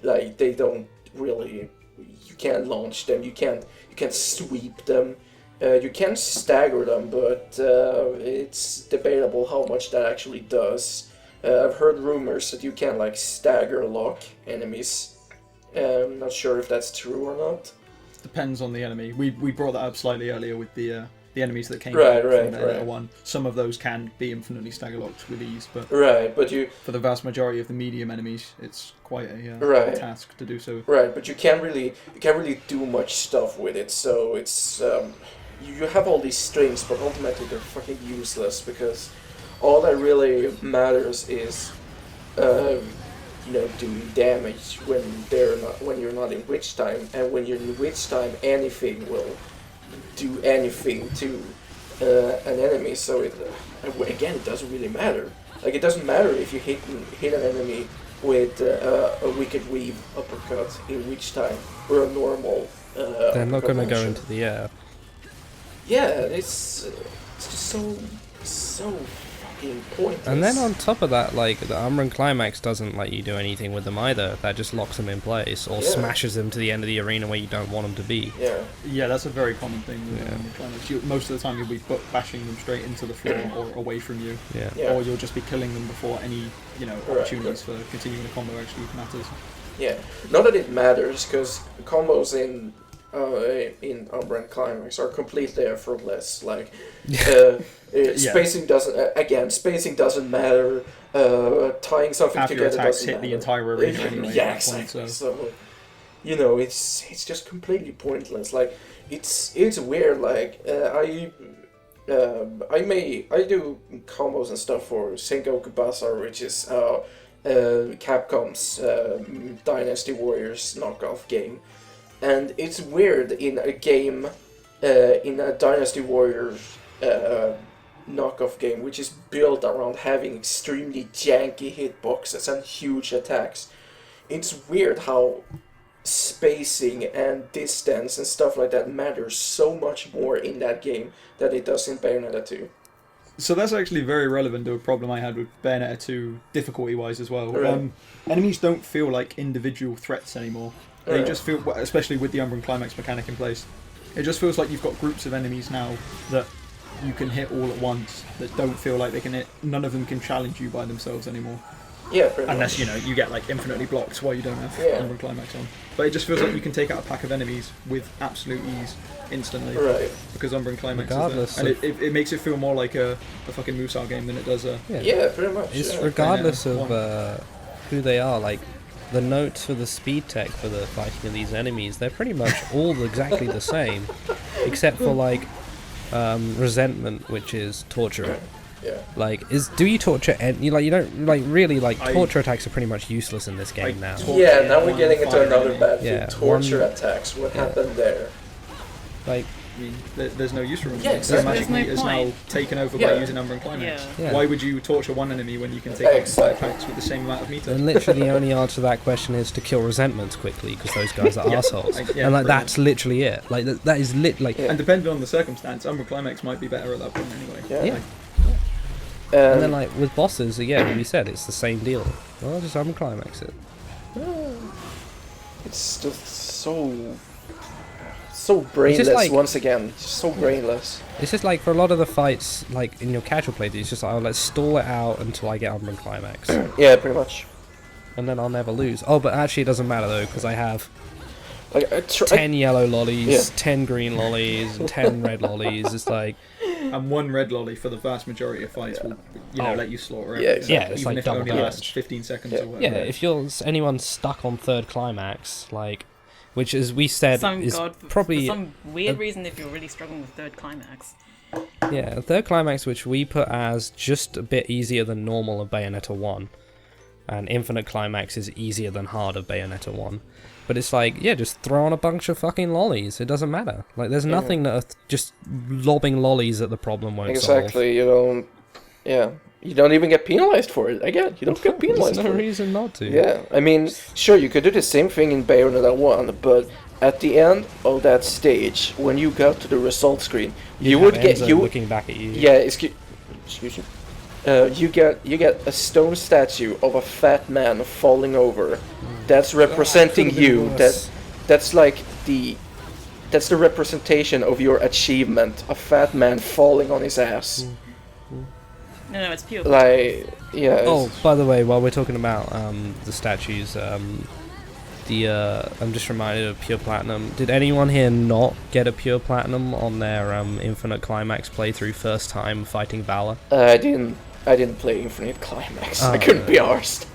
like they don't really. You can't launch them. You can't sweep them. You can stagger them, but it's debatable how much that actually does. I've heard rumors that you can like stagger lock enemies. I'm not sure if that's true or not. Depends on the enemy. We brought that up slightly earlier with the enemies that came right, from right. 1. Some of those can be infinitely stagger locked with ease, but you for the vast majority of the medium enemies, it's quite a task to do so. Right, but you can't really do much stuff with it. So it's you have all these strings, but ultimately they're fucking useless because all that really matters is doing damage when you're not in witch time, and when you're in witch time, anything will do anything to an enemy. So it doesn't really matter. Like, it doesn't matter if you hit an enemy with a Wicked Weave uppercut in witch time or a normal. They're not going to go into the air. Yeah, it's just so fucking pointless. And then on top of that, like, the Umbran Climax doesn't let you do anything with them either. That just locks them in place or smashes them to the end of the arena where you don't want them to be. Yeah, that's a very common thing with Climax. Most of the time you'll be bashing them straight into the floor or away from you. Yeah. Or you'll just be killing them before any opportunities for continuing the combo actually matters. Yeah, not that it matters, because combos in Umbran Climax are completely effortless. Like, spacing doesn't matter. Tying something Half together your attacks doesn't hit matter. the entire arena anyway. Yeah, at that point, exactly. So, it's just completely pointless. Like, it's weird. Like, I do combos and stuff for Sengoku Basar, which is Capcom's Dynasty Warriors knockoff game. And it's weird in a game, in a Dynasty Warriors knockoff game, which is built around having extremely janky hitboxes and huge attacks. It's weird how spacing and distance and stuff like that matters so much more in that game than it does in Bayonetta 2. So that's actually very relevant to a problem I had with Bayonetta 2, difficulty-wise as well. Right. Enemies don't feel like individual threats anymore. They just feel, especially with the Umbran Climax mechanic in place, it just feels like you've got groups of enemies now that you can hit all at once, that don't feel like they can hit. None of them can challenge you by themselves anymore. Yeah, pretty Unless, much. you get like infinitely blocked while you don't have Yeah. Umbral Climax on. But it just feels like you can take out a pack of enemies with absolute ease instantly. Right. Because Umbral Climax Regardless is there. And of- it makes it feel more like a fucking Musou game than it does a... Yeah, pretty much. It's yeah. regardless Bayonetta of who they are, like, the notes for the speed tech for the fighting of these enemies, they're pretty much all exactly the same. Except for, like, resentment, which is torture. Yeah. Like, do you torture you don't, like, really, like, I- torture attacks are pretty much useless in this game I now. tor- Yeah, now we're one getting into fire another enemy. battlefield. Yeah, Torture one- attacks. What yeah. happened there? Like, I mean, there's no use for them. Yeah, exactly. Their magic There's no meat is now point. taken over Yeah. by using Umbral Climax. Yeah. Yeah. Why would you torture one enemy when you can take out Exactly. packs with the same amount of meter? and literally the only answer to that question is to kill resentments quickly, because those guys are Yeah. assholes. Yeah, and, like, pretty that's literally it. Like, that is like... Yeah. And depending on the circumstance, Umbral Climax might be better at that point anyway. Yeah. Yeah. Like, And then, like, with bosses, again, we said it's the same deal. Well, just climax it. It's just so brainless like- once again. Just so brainless. It's just like, for a lot of the fights, like, in your casual playthrough, it's just like, oh, let's stall it out until I get Umbral Climax. Yeah, pretty much. And then I'll never lose. Oh, but actually it doesn't matter, though, because I have Like 10 yellow lollies, Yeah. 10 green lollies, and 10 red lollies. It's like, and one red lolly for the vast majority of fights will, Oh. let you slaughter Yeah, everything. exactly. Yeah, it's Even like if it double only damage. lasts 15 seconds Yeah. or whatever. yeah, if anyone's stuck on third climax, like, which, as we said, is for probably... some weird a- reason, if you're really struggling with third climax. Yeah, third climax, which we put as just a bit easier than normal of Bayonetta 1. And infinite climax is easier than hard of Bayonetta 1. But it's like, yeah, just throw on a bunch of fucking lollies. It doesn't matter. Like, there's nothing that just lobbing lollies at the problem won't solve. Exactly. You don't. Yeah. You don't even get penalized for it. Again, you don't get penalized There's no for it. reason not to. Yeah. I mean, sure, you could do the same thing in Bayonetta 1, but at the end of that stage, when you got to the result screen, you would get looking back at you. Yeah. Excuse me. You get a stone statue of a fat man falling over. That's representing could've been you. worse. That's like that's the representation of your achievement. A fat man falling on his ass. No, it's pure. Like, yeah. Oh, by the way, while we're talking about the statues, I'm just reminded of Pure Platinum. Did anyone here not get a Pure Platinum on their Infinite Climax playthrough first time fighting Valor? I didn't play Infinite Climax. I Oh, couldn't be arsed.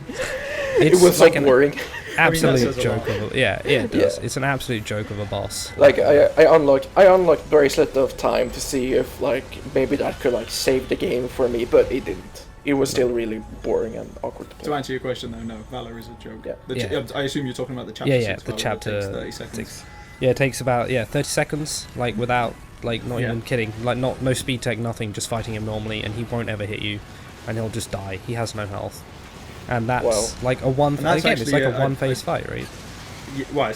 It It's was like like an boring. absolute says a joke lot. of a, yeah, it does. Yeah. It's an absolute joke of a boss. Like I unlocked Bracelet of Time to see if like maybe that could like save the game for me, but it didn't. It was still really boring and awkward to To play. answer your question, though, no, Valor is a joke. Yeah. The I assume you're talking about the chapter. Yeah, yeah, 6 the Valor that chapter takes 30 seconds. 6. Yeah, it takes about 30 seconds, like without like not Yeah. even kidding, like no speed tech, nothing, just fighting him normally, and he won't ever hit you, and he'll just die. He has no health, and that's Wow. like a one. And that's Again, it's like actually, a one-phase fight, right? Yeah, well, I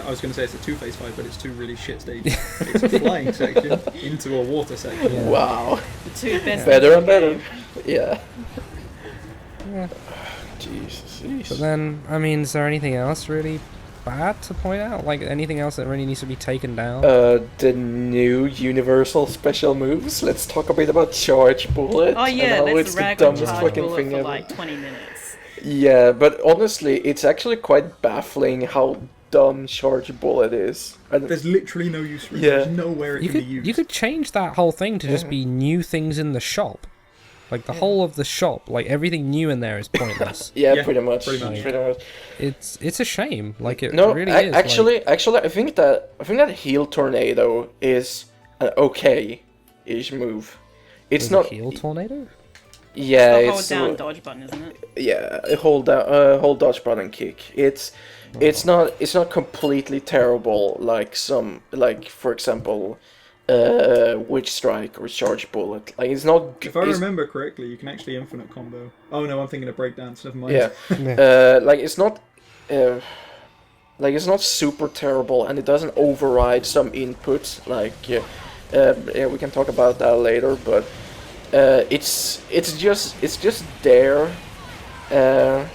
was going to say it's a two-phase fight, but it's two really shit stages. It's a flying section into a water section. Yeah. Wow. The two best. Better and better. Yeah. Yeah. Jesus. But then, I mean, is there anything else really bad to point out? Like anything else that really needs to be taken down? The new Universal special moves. Let's talk a bit about Charge Bullet. Oh yeah, and how let's it's the rag on dumbest Charge fucking Bullet thing for ever. like 20 minutes. Yeah, but honestly, it's actually quite baffling how dumb Charge Bullet is. And There's literally no use for it. Yeah. There's nowhere it you can could be used. you could change that whole thing to just be new things in the shop. Like the whole of the shop, like everything new in there is pointless. yeah, Yeah, pretty much. pretty much. Pretty much. It's a shame. Like it No, really is. actually, I think that Heal Tornado is an okay-ish move. It's like, not. heal tornado. Yeah, Hold it's down dodge button, isn't it? yeah. Hold down, hold dodge button kick. It's not completely terrible like for example, Witch Strike or Charge Bullet. Like it's not. If I it's- remember correctly, you can actually infinite combo. Oh no, I'm thinking of breakdance. Never mind. Yeah. Like it's not. Like it's not super terrible, and it doesn't override some inputs. Like yeah, we can talk about that later, but it's just there, and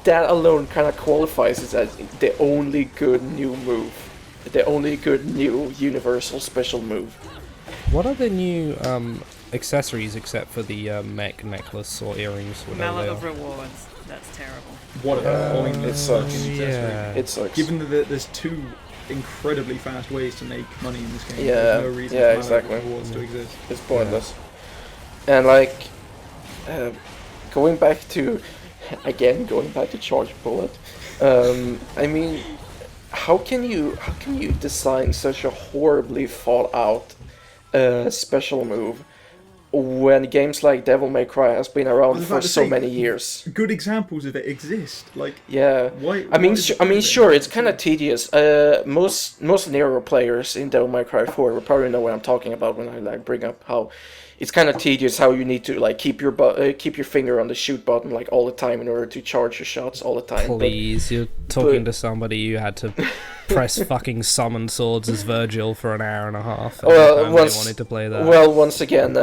that alone kind of qualifies it as the only good new move, the only good new universal special move. What are the new accessories except for the mech necklace or earrings. Whatever Mallet they of are. rewards. That's terrible. What a pointless it sucks. fucking accessory. Yeah. It sucks. Given that there's 2 incredibly fast ways to make money in this game, Yeah, there's no reason yeah, for exactly. rewards to exist. It's pointless. And like, going back to Charge Bullet. I mean, how can you design such a horribly thought out special move when games like Devil May Cry has been around for so many years? Good examples of it exist. Like, Yeah, why? I mean, why is it sure, doing it's kind of tedious. Most Nero players in Devil May Cry 4 will probably know what I'm talking about when I like bring up how it's kind of tedious how you need to like keep your finger on the shoot button like all the time in order to charge your shots all the time. Please, you're talking to somebody who had to press fucking summon swords as Virgil for an hour and a half. Every time they wanted to play that. Well, once again,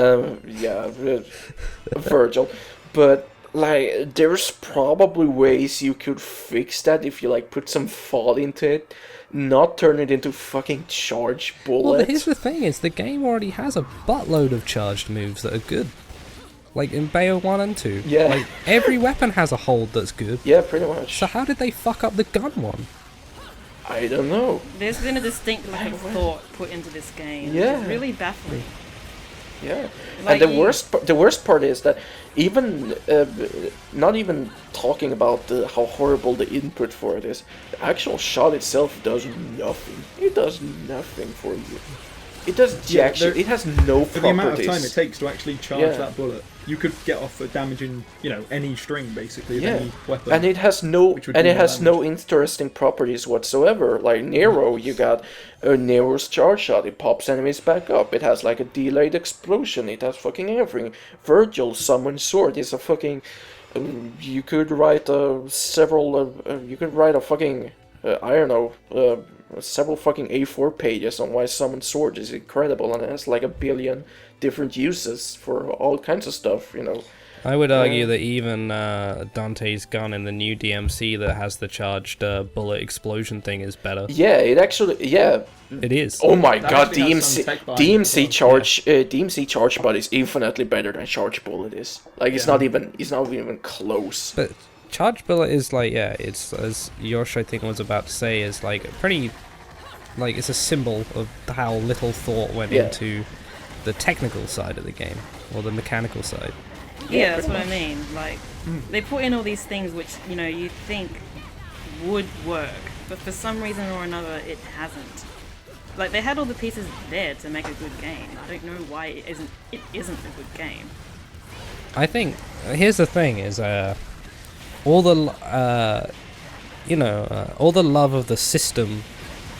Virgil, but like there's probably ways you could fix that if you like put some thought into it. Not turn it into fucking charge bullets. Well, here's the thing: is the game already has a buttload of charged moves that are good, like in Bayo 1 and 2. Yeah. Like every weapon has a hold that's good. Yeah, pretty much. So how did they fuck up the gun one? I don't know. There's been a distinct lack of thought put into this game. Yeah. It's really baffling. Yeah, Like and the worst part is that even not even talking about how horrible the input for it is, the actual shot itself does nothing. It does nothing for you. It does jack shit. It has no For the amount of properties. time it takes to actually charge that bullet, you could get off for damaging, any string basically of any weapon. And it has no which would do more damage. interesting properties whatsoever. Like Nero, you got Nero's charge shot. It pops enemies back up. It has like a delayed explosion. It has fucking everything. Virgil's summon sword is a fucking. You could write you could write a fucking. I don't know. Several fucking A4 pages on why summon sword is incredible, and it has like a billion different uses for all kinds of stuff. I would argue that even Dante's gun in the new DMC that has the charged bullet explosion thing is better. Yeah, it actually. Yeah. It is. Oh my That god, actually has some tech behind it as well. DMC charge bud is infinitely better than charge bullet is. Like it's not even close. But charge bullet is like, it's, as Yosh I think was about to say, is like pretty, like it's a symbol of how little thought went into the technical side of the game, or the mechanical side. Yeah, that's what I mean. Like, they put in all these things which, you think would work, but for some reason or another, it hasn't. Like, they had all the pieces there to make a good game. I don't know why it isn't a good game. I think, here's the thing, is, all the love of the system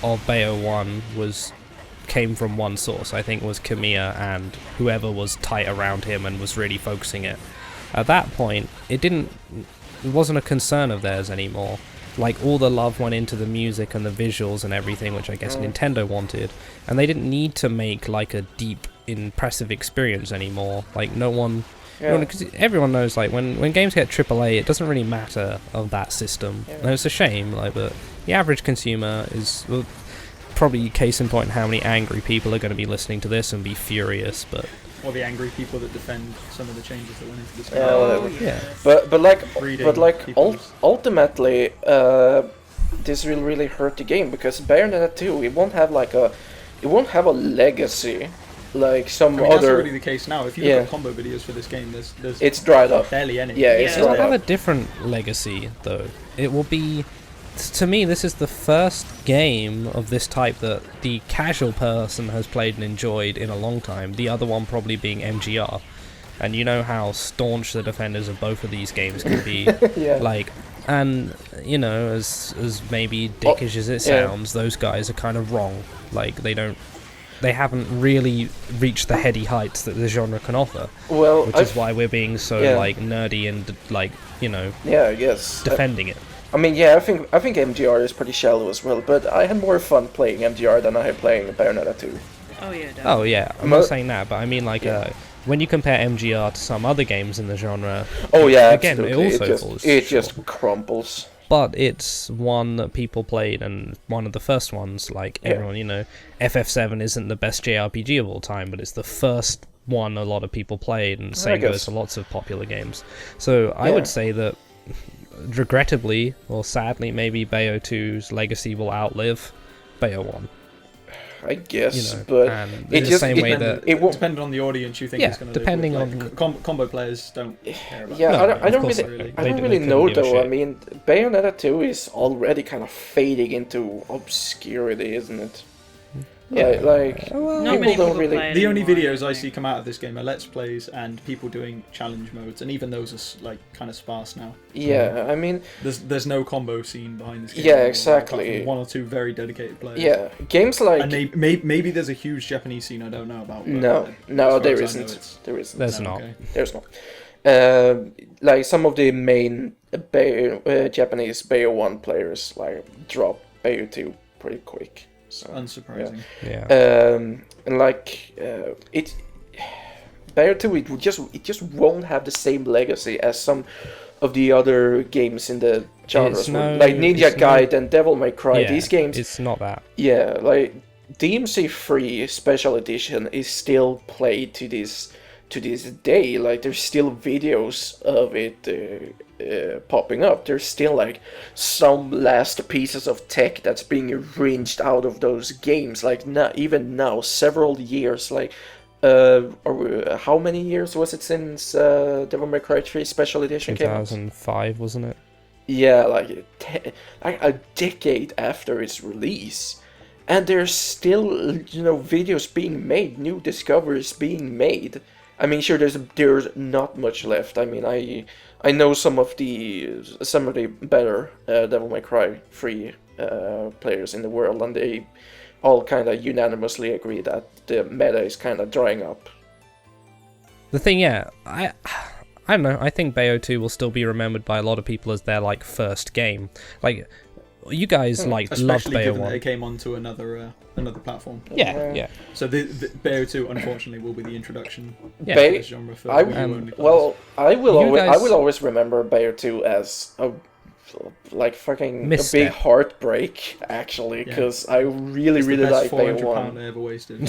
of Bayo 1 came from one source. I think was Kamiya and whoever was tight around him and was really focusing it. At that point, it wasn't a concern of theirs anymore. Like, all the love went into the music and the visuals and everything, which I guess Nintendo wanted, and they didn't need to make like a deep, impressive experience anymore. Like, no one, because everyone knows, like, when games get AAA, it doesn't really matter of that system. And it's a shame, like, but the average consumer is probably case in point how many angry people are going to be listening to this and be furious, but. Or the angry people that defend some of the changes that went into this game. Yeah, whatever. Yeah. But ultimately, this will really hurt the game because Bayonetta 2, it won't have a legacy like some That's other. already the case now. If you look at combo videos for this game, there's It's dried up. barely any. Yeah, it's It will dried have up. a different legacy, though. It will be, to me, this is the first game of this type that the casual person has played and enjoyed in a long time. The other one probably being MGR. And you know how staunch the defenders of both of these games can be. Yeah. Like, and, as maybe dickish as it sounds, those guys are kind of wrong. Like, they haven't really reached the heady heights that the genre can offer. Well, which is why we're being so, like, nerdy and, like, Yeah, I guess. defending it. I mean, yeah, I think MGR is pretty shallow as well, but I had more fun playing MGR than I had playing Bayonetta 2. Oh yeah, definitely. Oh yeah, I'm not saying that, but I mean like when you compare MGR to some other games in the genre. Oh yeah, again, absolutely. it also falls it short. just crumbles. But it's one that people played, and one of the first ones. Like everyone, FF7 isn't the best JRPG of all time, but it's the first one a lot of people played, and the I same goes guess. to lots of popular games. So I Yeah. would say that, regrettably or sadly, maybe Bayo 2's legacy will outlive Bayo 1. I guess, You know, but and it in the just same way that it won't. Depending on the audience you think Yeah, it's going to depending live with. on- Like, combo players don't care about Yeah, No, I don't, I of don't course really, not. I They don't don't- really they know couldn't give a though. I shit. mean, Bayonetta 2 is already kind of fading into obscurity, isn't it? Yeah. Like Well, Not people many don't people really. play it The only anymore, videos I think. see come out of this game are Let's Plays and people doing challenge modes, and even those are like kind of sparse now. Yeah, I mean, There's no combo scene behind this game. Yeah, anymore, exactly. apart from one or two very dedicated players. yeah, games like And maybe there's a huge Japanese scene I don't know about. But no, as no, far there as I know, isn't. it's- There isn't. There's no, not. okay. There's not. Like some of the main Japanese Bayo 1 players like drop Bayo 2 pretty quick. So Unsurprising. Yeah. and like it Bayo 2 it just won't have the same legacy as some of the other games in the genres, It's no- like Ninja it's no- Gaiden and Devil May Cry. Yeah, These games, It's not that. yeah, like DMC3 Special Edition is still played to this day. Like there's still videos of it popping up. There's still like some last pieces of tech that's being wrenched out of those games. Like even now, several years. Like how many years was it since Devil May Cry 3 Special Edition came out? 2005, wasn't it? Yeah, like like a decade after its release, and there's still videos being made, new discoveries being made. I mean, sure, there's not much left. I mean, I know some of the better Devil May Cry 3 players in the world, and they all kind of unanimously agree that the meta is kind of drying up. The thing, yeah, I don't know. I think Bayo 2 will still be remembered by a lot of people as their like first game. Like, you guys loved Especially Bayo given 1. that it came onto another platform. Yeah. So the Bayo 2 unfortunately will be the introduction Yeah. to Bay- this genre for I Wii U only players. Well, I will You always I guys- will always remember Bayo 2 as a like fucking a Misstep. big heartbreak actually, Yeah. because I really It's the really best like Bayo £400 1. I ever wasted.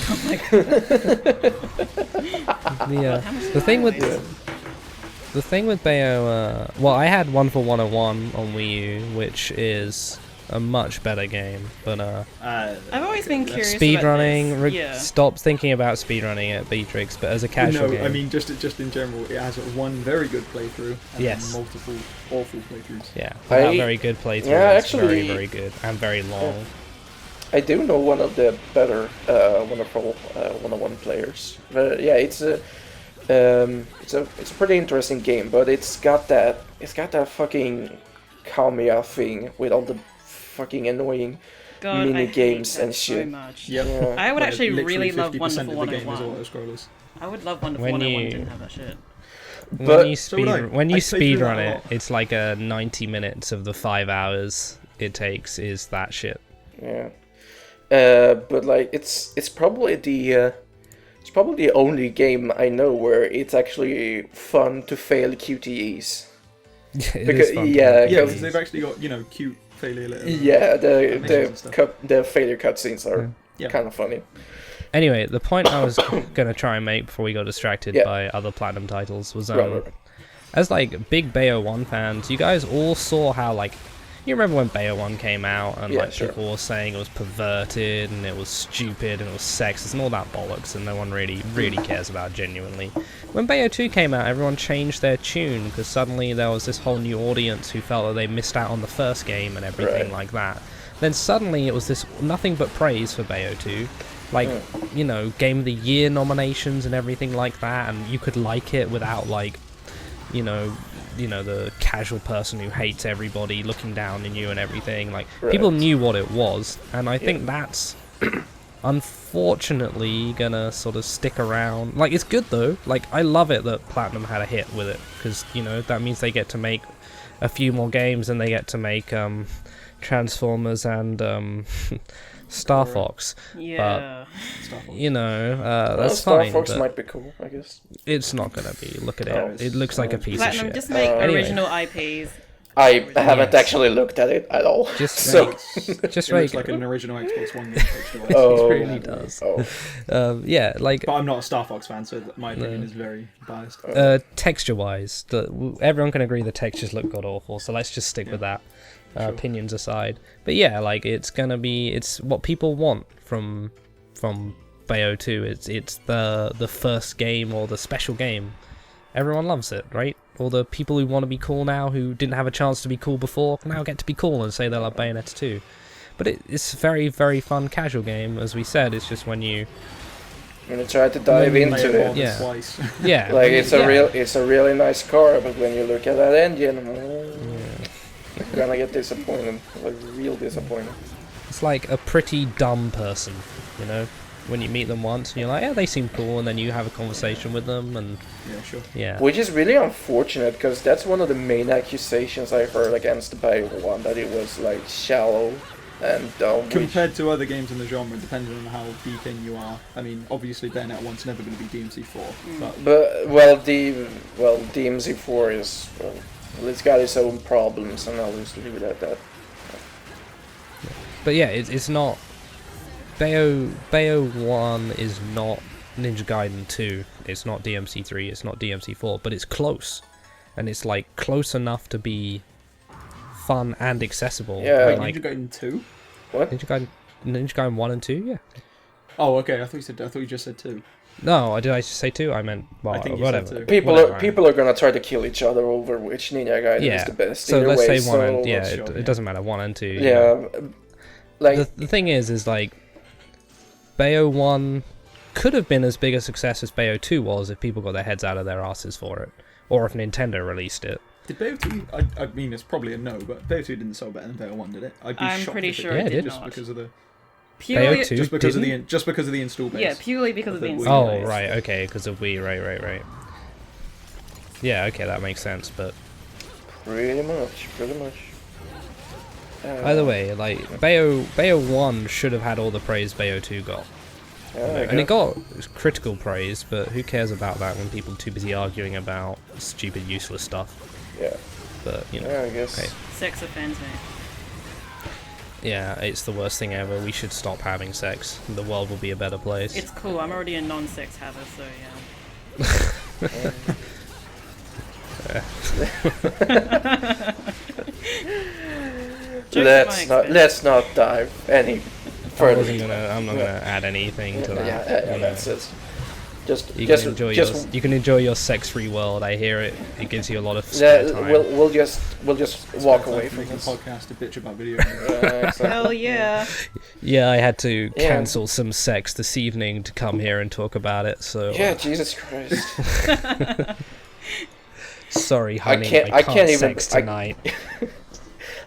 The thing with the thing with Bayo, well, I had 1 for 101 on Wii U, which is a much better game, but I've always been curious speedrunning. about this. Yeah. Stop thinking about speedrunning at Beatrix, but as a casual No, game, I mean just in general, it has one very good playthrough and Yes. then multiple awful playthroughs. yeah, without I- very good playthrough, Yeah, it's actually- very good and very long. I do know one of the better wonderful 101 players. Yeah, it's a pretty interesting game, but it's got that fucking Kamiya thing with all the fucking annoying God, mini I hate games that and so shit. much. Yep. Yeah. I would Where actually literally really love 50% Wonderful of the game is 101. auto-scrollers. I would love Wonderful When 101 you- didn't have that shit. But- So would I. When you I played through speedrun that a it, lot. it's like a 90 minutes of the 5 hours it takes is that shit. Yeah. But like it's probably the only game I know where it's actually fun to fail QTEs. It Because- is fun to yeah, play Yeah, because because they've actually got cute failure letters. Yeah, Animations and stuff. the failure cutscenes are Yeah. kind of funny. Anyway, the point I was gonna try and make before we got distracted Yeah. by other platinum titles was Right. as like big Bayo 1 fans, you guys all saw how like you remember when Bayo 1 came out and Yeah, like sure. people were saying it was perverted and it was stupid and it was sexist and all that bollocks and no one really cares about genuinely. When Bayo 2 came out, everyone changed their tune because suddenly there was this whole new audience who felt that they missed out on the first game and everything Right. like that. Then suddenly it was this nothing but praise for Bayo 2. Like, Game of the Year nominations and everything like that, and you could like it without like, the casual person who hates everybody looking down on you and everything. Like, people Right. knew what it was, and I think that's unfortunately gonna sort of stick around. Like, it's good though. Like, I love it that Platinum had a hit with it, because that means they get to make a few more games and they get to make Transformers and Star Fox. Yeah. That's Star fine. Fox but might be cool, I guess. it's not gonna be. Look at it. Oh, it looks like a piece Platinum, of shit. just make Anyway. original IPs I haven't Yes. actually looked at it at all. Just so. Just It very looks like good. an original Xbox One game texture-wise. Oh. It really does. Oh. Yeah, like But I'm not a Star Fox fan, so my opinion is very biased. texture-wise, everyone can agree the textures look god awful. So let's just stick with that. Sure. Opinions aside, but yeah, like it's what people want from Bayo 2. It's the first game or the special game. Everyone loves it, right? All the people who want to be cool now, who didn't have a chance to be cool before, now get to be cool and say they love Bayonetta 2. But it's a very, very fun casual game, as we said. It's just when you I'm gonna try to dive Play into more it. than Yeah. twice. yeah, Like it's yeah. a really nice car, but when you look at that engine, you're gonna get disappointed, like real disappointed. It's like a pretty dumb person, you know. When you meet them once, and you're like, yeah, they seem cool, and then you have a conversation with them, and Yeah, sure. yeah. Which is really unfortunate, because that's one of the main accusations I heard against the Bayo one, that it was like shallow and dumb. which- Compared to other games in the genre, depending on how deep in you are. I mean, obviously Bayonetta 1's never going to be DMC4, but But DMZ4 is it's got its own problems, and I'll just leave it at that. But yeah, it's not. Bayo 1 is not Ninja Gaiden 2. It's not DMC 3. It's not DMC 4. But it's close, and it's like close enough to be fun and accessible. Yeah. And, Ninja like Gaiden 2? What? Ninja Gaiden 1 and 2. Yeah. Oh, okay. I thought you just said 2. No, did I just say 2? I meant well, I think you whatever. said 2. People are gonna try to kill each other over which Ninja Gaiden is Yeah. the best. So either let's way, say 1 and so- yeah. sure, It yeah. doesn't matter 1 and 2. Yeah, like The thing is like Bayo 1 could have been as big a success as Bayo 2 was if people got their heads out of their asses for it, or if Nintendo released it. Did Bayo 2... I mean, it's probably a no, but Bayo 2 didn't sell better than Bayo 1, did it? I'd be I'm shocked pretty if sure Yeah, it it did did. just not. because of the... Purely, Bayo 2 Just because didn't? of the install base. yeah, purely because of the Of the install Oh, base. right, okay, because of Wii, right. Yeah, okay, that makes sense, but pretty much. either way, like, Bayo 1 should have had all the praise Bayo 2 got. And it got critical praise, but who cares about that when people are too busy arguing about stupid, useless stuff? Yeah, But, you know, yeah, I guess. okay. Sex offends me. Yeah, it's the worst thing ever. We should stop having sex. The world will be a better place. It's cool. I'm already a non-sex haver, so yeah. Jokes at my expense. Let's not dive any further. I'm not gonna add anything to that. Yeah, you know. that's it. Just, You just, can enjoy just. you can enjoy your sex-free world. I hear it. It gives you a lot of Yeah, spare time. we'll just walk away from making a this. podcast to bitch about video games. Exactly. Hell yeah. Yeah, I had to Yeah. cancel some sex this evening to come here and talk about it. So Yeah, Jesus Christ. sorry, honey, can't- I I can't can't even- sex tonight.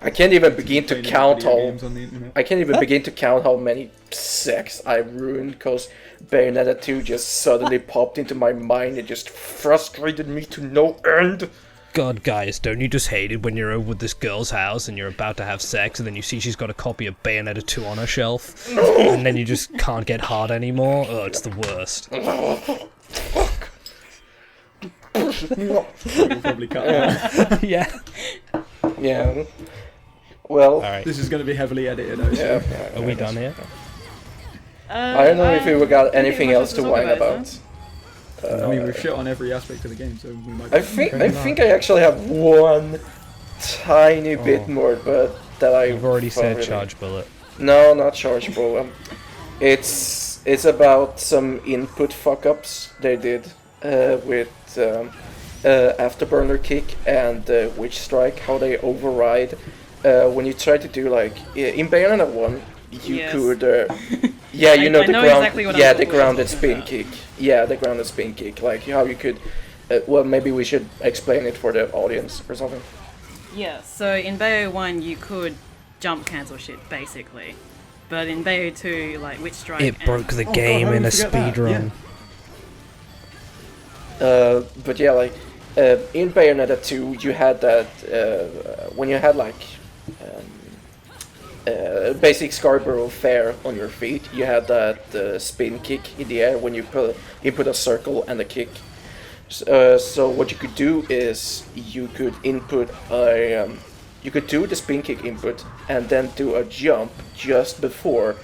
I can't even begin to Playing count video how. games on the internet. I can't even begin to count how many sex I ruined because Bayonetta 2 just suddenly popped into my mind and just frustrated me to no end. God, guys, don't you just hate it when you're over with this girl's house and you're about to have sex and then you see she's got a copy of Bayonetta 2 on her shelf and then you just can't get hard anymore? Oh, it's the worst. We'll probably cut that. Yeah. Yeah. Well, Alright, This is going to be heavily edited. I yeah. assume. are we done here? I don't know if we got anything else to talk whine about, about. I mean, we've shit on every aspect of the game, so we might. I think I actually have one tiny bit more, but that I. You've already said already- charge bullet. No, not chargeable. It's about some input fuck ups they did with Afterburner Kick and Witch Strike. How they override when you try to do like in Bayonetta 1, you Yes. could. Yeah, you I know the know ground. exactly what yeah, I'm the talking grounded about. spin kick. Yeah, the grounded spin kick. Like how you could. Well, maybe we should explain it for the audience or something. Yeah, so in Bayo 1 you could jump cancel shit, basically. But in Bayo 2, like Witch Strike It and- broke the God, game how in did a we forget that? speed run. But yeah, like in Bayonetta 2, you had that when you had like basic Scarborough Fair on your feet, you had that spin kick in the air when you input a circle and a kick. So what you could do is you could input you could do the spin kick input and then do a jump just before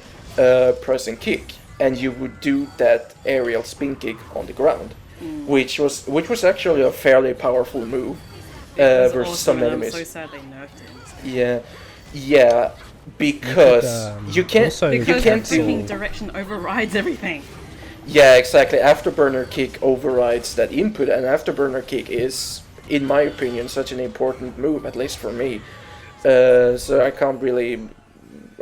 pressing kick, and you would do that aerial spin kick on the ground, which was actually a fairly powerful move versus some enemies. I'm so sad they nerfed it instead. Yeah, because you can't Because do. moving direction overrides everything. Yeah, exactly. Afterburner kick overrides that input, and afterburner kick is, in my opinion, such an important move, at least for me. So I can't really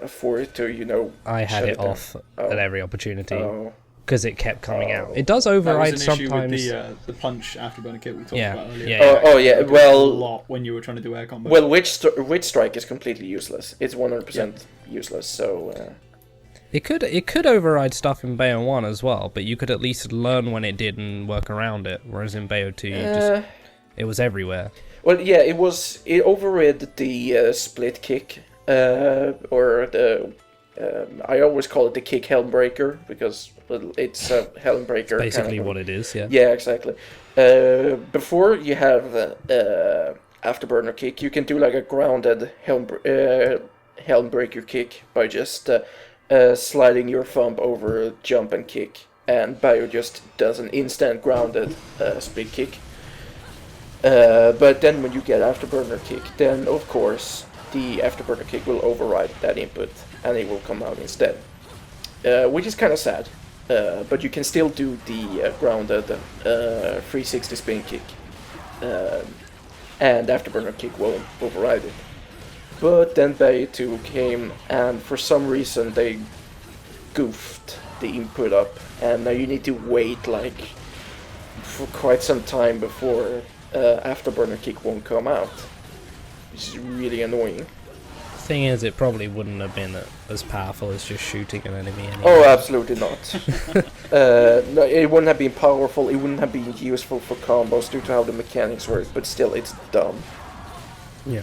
afford to, I had shut it down. off at every opportunity Oh. because it kept coming out. It does That override was an issue sometimes. with the punch afterburner kit we talked Yeah, about earlier. yeah. Oh yeah. It Well, a lot when you were trying to do air combo. Well, Witch Strike is completely useless. It's 100% useless. So It could override stuff in Bayo 1 as well, but you could at least learn when it did and work around it. Whereas in Bayo 2, it was everywhere. well, yeah, it overrid the split kick, or the I always call it the kick Helmbreaker because it's a Helmbreaker. Basically, kind of what it is. Yeah. Yeah, exactly. Before you have afterburner kick, you can do like a grounded Helmbreaker kick by just sliding your thumb over jump and kick, and Bayo just does an instant grounded split kick. But then when you get afterburner kick, then of course the afterburner kick will override that input and it will come out instead, which is kind of sad. But you can still do the grounded 360 spin kick, and afterburner kick will override it. But then Bayo 2 came, and for some reason they goofed the input up, and now you need to wait like for quite some time before afterburner kick won't come out, which is really annoying. Thing is, it probably wouldn't have been as powerful as just shooting an enemy anyway. Oh, absolutely not. No, it wouldn't have been powerful, it wouldn't have been useful for combos due to how the mechanics work, but still, it's dumb. Yeah.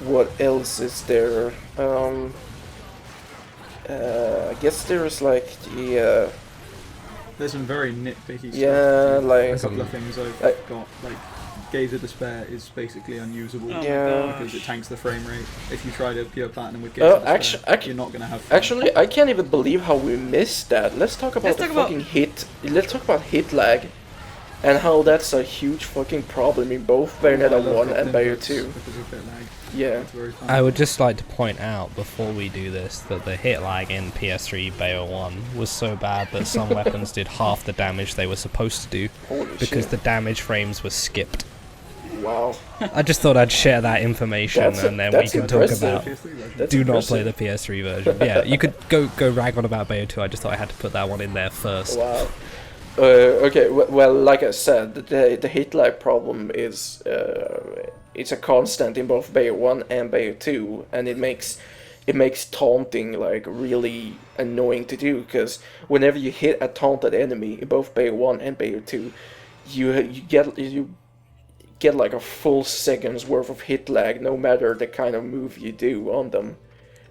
What else is there? I guess there's like the There's some very nitpicky stuff. yeah, A like couple of things I've I- got, like Gaze of Despair is basically unusable Oh Yeah. my because it gosh. tanks the frame rate. If you try to pure platinum with Gaze of Despair, actu- you're not going to have fun. actually, I can't even believe how we missed that. Let's talk about Let's the talk about- fucking hit. Let's talk about hit lag, and how that's a huge fucking problem in both I Bayonetta love 1 it and in Bayo bits 2. because of bit lag. Yeah. It's very fun. I would just like to point out before we do this that the hit lag in PS3 Bayo 1 was so bad that some weapons did half the damage they were supposed to do Holy because shit. the damage frames were skipped. Wow. I just thought I'd share that information That's and then we that's can talk impressive. about. Seriously, like, That's Do not impressive. play the PS3 version. Yeah, you could go rag on about Bayo 2. I just thought I had to put that one in there first. Wow. Okay. Well, like I said, the hit lag problem is it's a constant in both Bayo 1 and Bayo 2, and it makes taunting like really annoying to do because whenever you hit a taunted enemy in both Bayo 1 and Bayo 2, you get like a full second's worth of hit lag no matter the kind of move you do on them,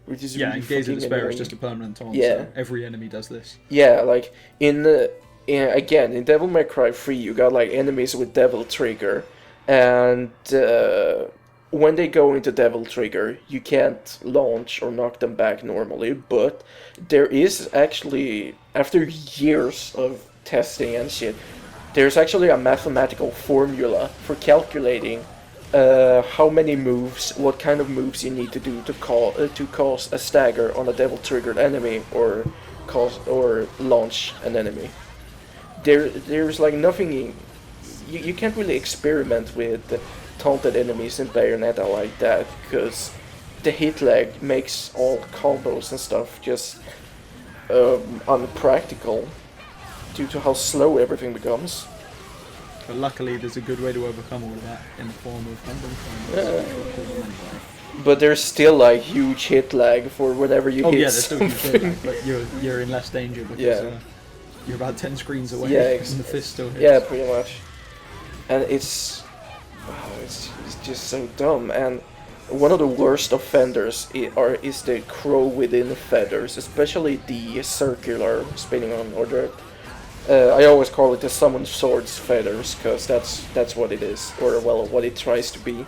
which is yeah, really and Gaze of fucking Despair annoying. is just a permanent taunt. Yeah. So every enemy does this. Yeah, like again in Devil May Cry 3, you got like enemies with Devil Trigger, and when they go into Devil Trigger, you can't launch or knock them back normally. But there is actually, after years of testing and shit, there's actually a mathematical formula for calculating how many moves, what kind of moves you need to do to cause a stagger on a Devil Triggered enemy or launch an enemy. There's like nothing. You can't really experiment with taunted enemies in Bayonetta like that because the hit lag makes all combos and stuff just unpractical due to how slow everything becomes. But luckily, there's a good way to overcome all of that in the form of random combos. But there's still like huge hit lag for whenever you Oh hit yeah, there's still huge something. hit lag, but you're in less danger because Yeah. you're about 10 screens away Yeah, and the fist still hits. Yeah, pretty much. And it's just so dumb. And one of the worst offenders is the crow within feathers, especially the circular spinning on or the I always call it the Summon Swords feathers, because that's what it is, or well, what it tries to be.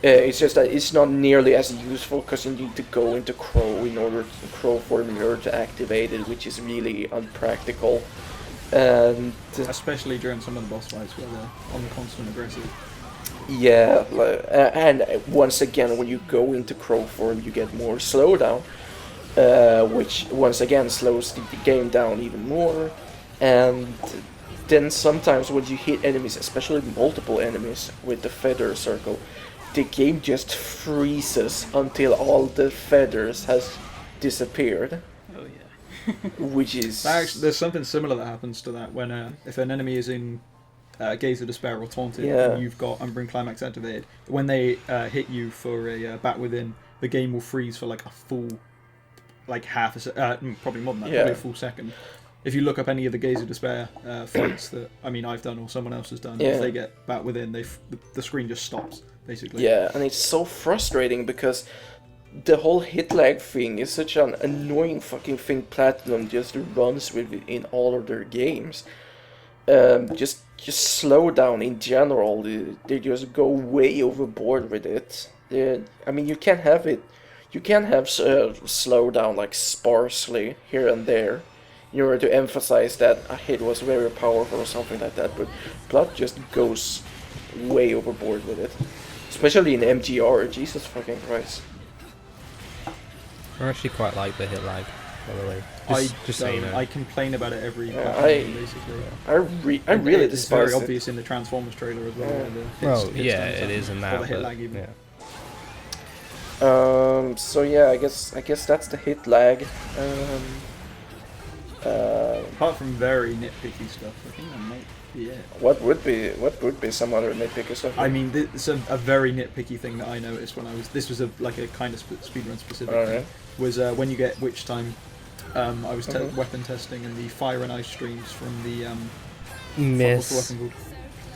It's just that it's not nearly as useful because you need to go into crow form in order to activate it, which is really unpractical. And Especially during some of the boss fights where they're on the constant aggressive. yeah, and once again, when you go into crow form, you get more slowdown, which once again slows the game down even more. And then sometimes when you hit enemies, especially multiple enemies with the feather circle, the game just freezes until all the feathers has disappeared. Oh yeah. Which is Actually, there's something similar that happens to that when if an enemy is in Gaze of Despair or Taunted, and you've got Umbran Climax activated, when they hit you for a Bat Within, the game will freeze for like a full, like half a probably more than that, probably a full second. If you look up any of the Gaze of Despair fights that I've done or someone else has done, if they get Bat Within, the screen just stops basically. Yeah, and it's so frustrating because the whole hit lag thing is such an annoying fucking thing Platinum just runs with in all of their games. Just slow down in general. They just go way overboard with it. I mean, you can have it. You can have slow down like sparsely here and there, in order to emphasize that a hit was very powerful or something like that. But Blood just goes way overboard with it, especially in MGR. Jesus fucking Christ. I actually quite like the hit lag, by the way. Just so you know. I complain about it every basically. I really it's despise very it. obvious in the Transformers trailer as well. Well, yeah, it is in that. Or the hit lag even. Yeah. So yeah, I guess that's the hit lag. Apart from very nitpicky stuff, I think that might be it. What would be some other nitpicky stuff? I mean, it's a very nitpicky thing that I noticed when I was. This was a kind of speedrun specific thing. Was when you get Witch Time. I was weapon testing and the fire and ice streams from the Miss.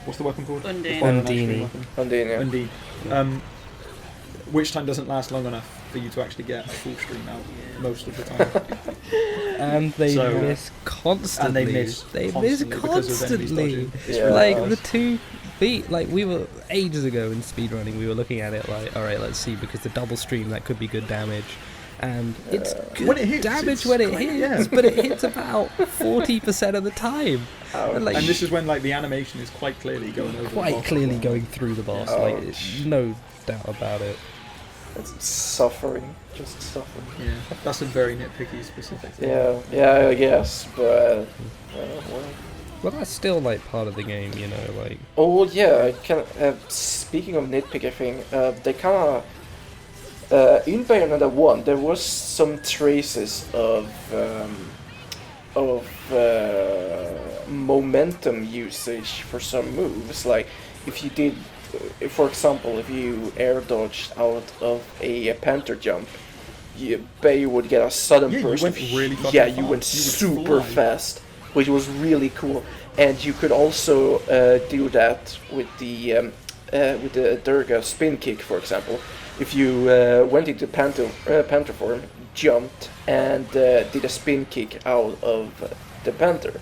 What's the weapon called? Undine. Undine. Witch Time doesn't last long enough for you to actually get a full stream out most of the time. And they miss constantly. And they miss constantly. Yeah. Like the two beat, like we were ages ago in speedrunning, we were looking at it like, alright, let's see, because the double stream, that could be good damage. And it's good when it hits, damage when it hits, but it hits about 40% of the time. And this is when like the animation is quite clearly going over. Quite clearly going through the boss, no doubt about it. It's suffering, just suffering. Yeah, that's a very nitpicky specific thing. Yeah, I guess, but Well, that's still like part of the game, you know, like. Oh yeah, I can. Speaking of nitpicky thing, they kind of. In Bayonetta 1, there was some traces of momentum usage for some moves. Like if you did, for example, if you air dodged out of a Panther jump, Bayo would get a sudden burst. You went really fucking fast. You fast. went super fast, which was really cool. And you could also do that with the Durga spin kick, for example. If you went into Panther form, jumped, and did a spin kick out of the Panther,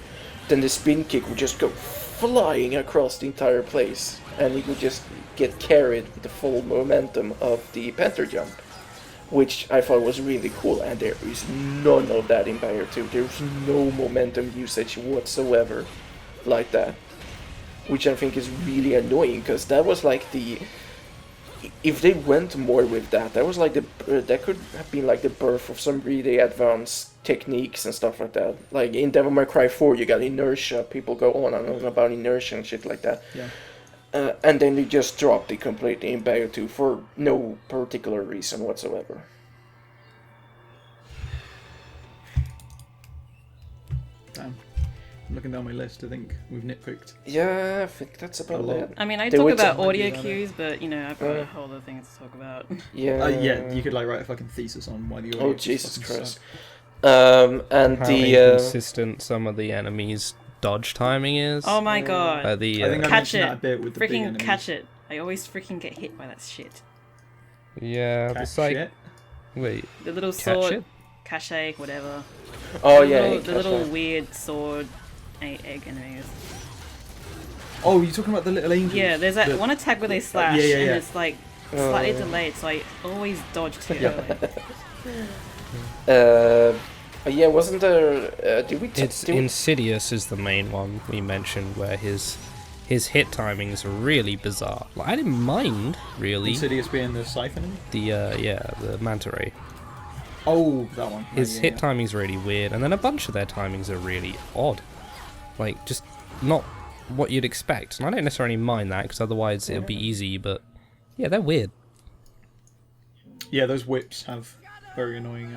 then the spin kick would just go flying across the entire place, and it would just get carried with the full momentum of the Panther jump, which I thought was really cool, and there is none of that in Bayo 2. There's no momentum usage whatsoever like that, which I think is really annoying, because that was like the... If they went more with that, that was like that could have been like the birth of some really advanced techniques and stuff like that. Like in Devil May Cry 4, you got inertia. People go on and on about inertia and shit like that. Yeah. And then they just dropped it completely in Bayo 2 for no particular reason whatsoever. Damn. I'm looking down my list, I think we've nitpicked. Yeah, I think that's about it. I mean, I They talk would about talk- audio cues, but you know, I've got a whole other things to talk about. Yeah. Yeah, you could like write a fucking thesis on why the audio Oh just Jesus fucking Christ. suck. And How the inconsistent some of the enemies' dodge timing is. Oh my god. I think I Catch mentioned it. that a bit with the big Freaking enemies. catch it. I always freaking get hit by that shit. yeah, Catch it's like it. wait, The little catch sword, it. cache, whatever. oh The yeah, little, you the catch little that. weird sword egg enemies. Oh, you're talking about the little angels? Yeah, there's that one attack where they slash, yeah. and it's like slightly delayed, so I always dodge too early. Yeah, wasn't there? Did we? It's Insidious is the main one we mentioned, where his hit timings are really bizarre. Like, I didn't mind really. Insidious being the siphon. The manta ray. Oh, that one. His hit timing's really weird, and then a bunch of their timings are really odd. Like, just not what you'd expect. And I don't necessarily mind that, because otherwise it'll be easy, but yeah, they're weird. Yeah, those whips have very annoying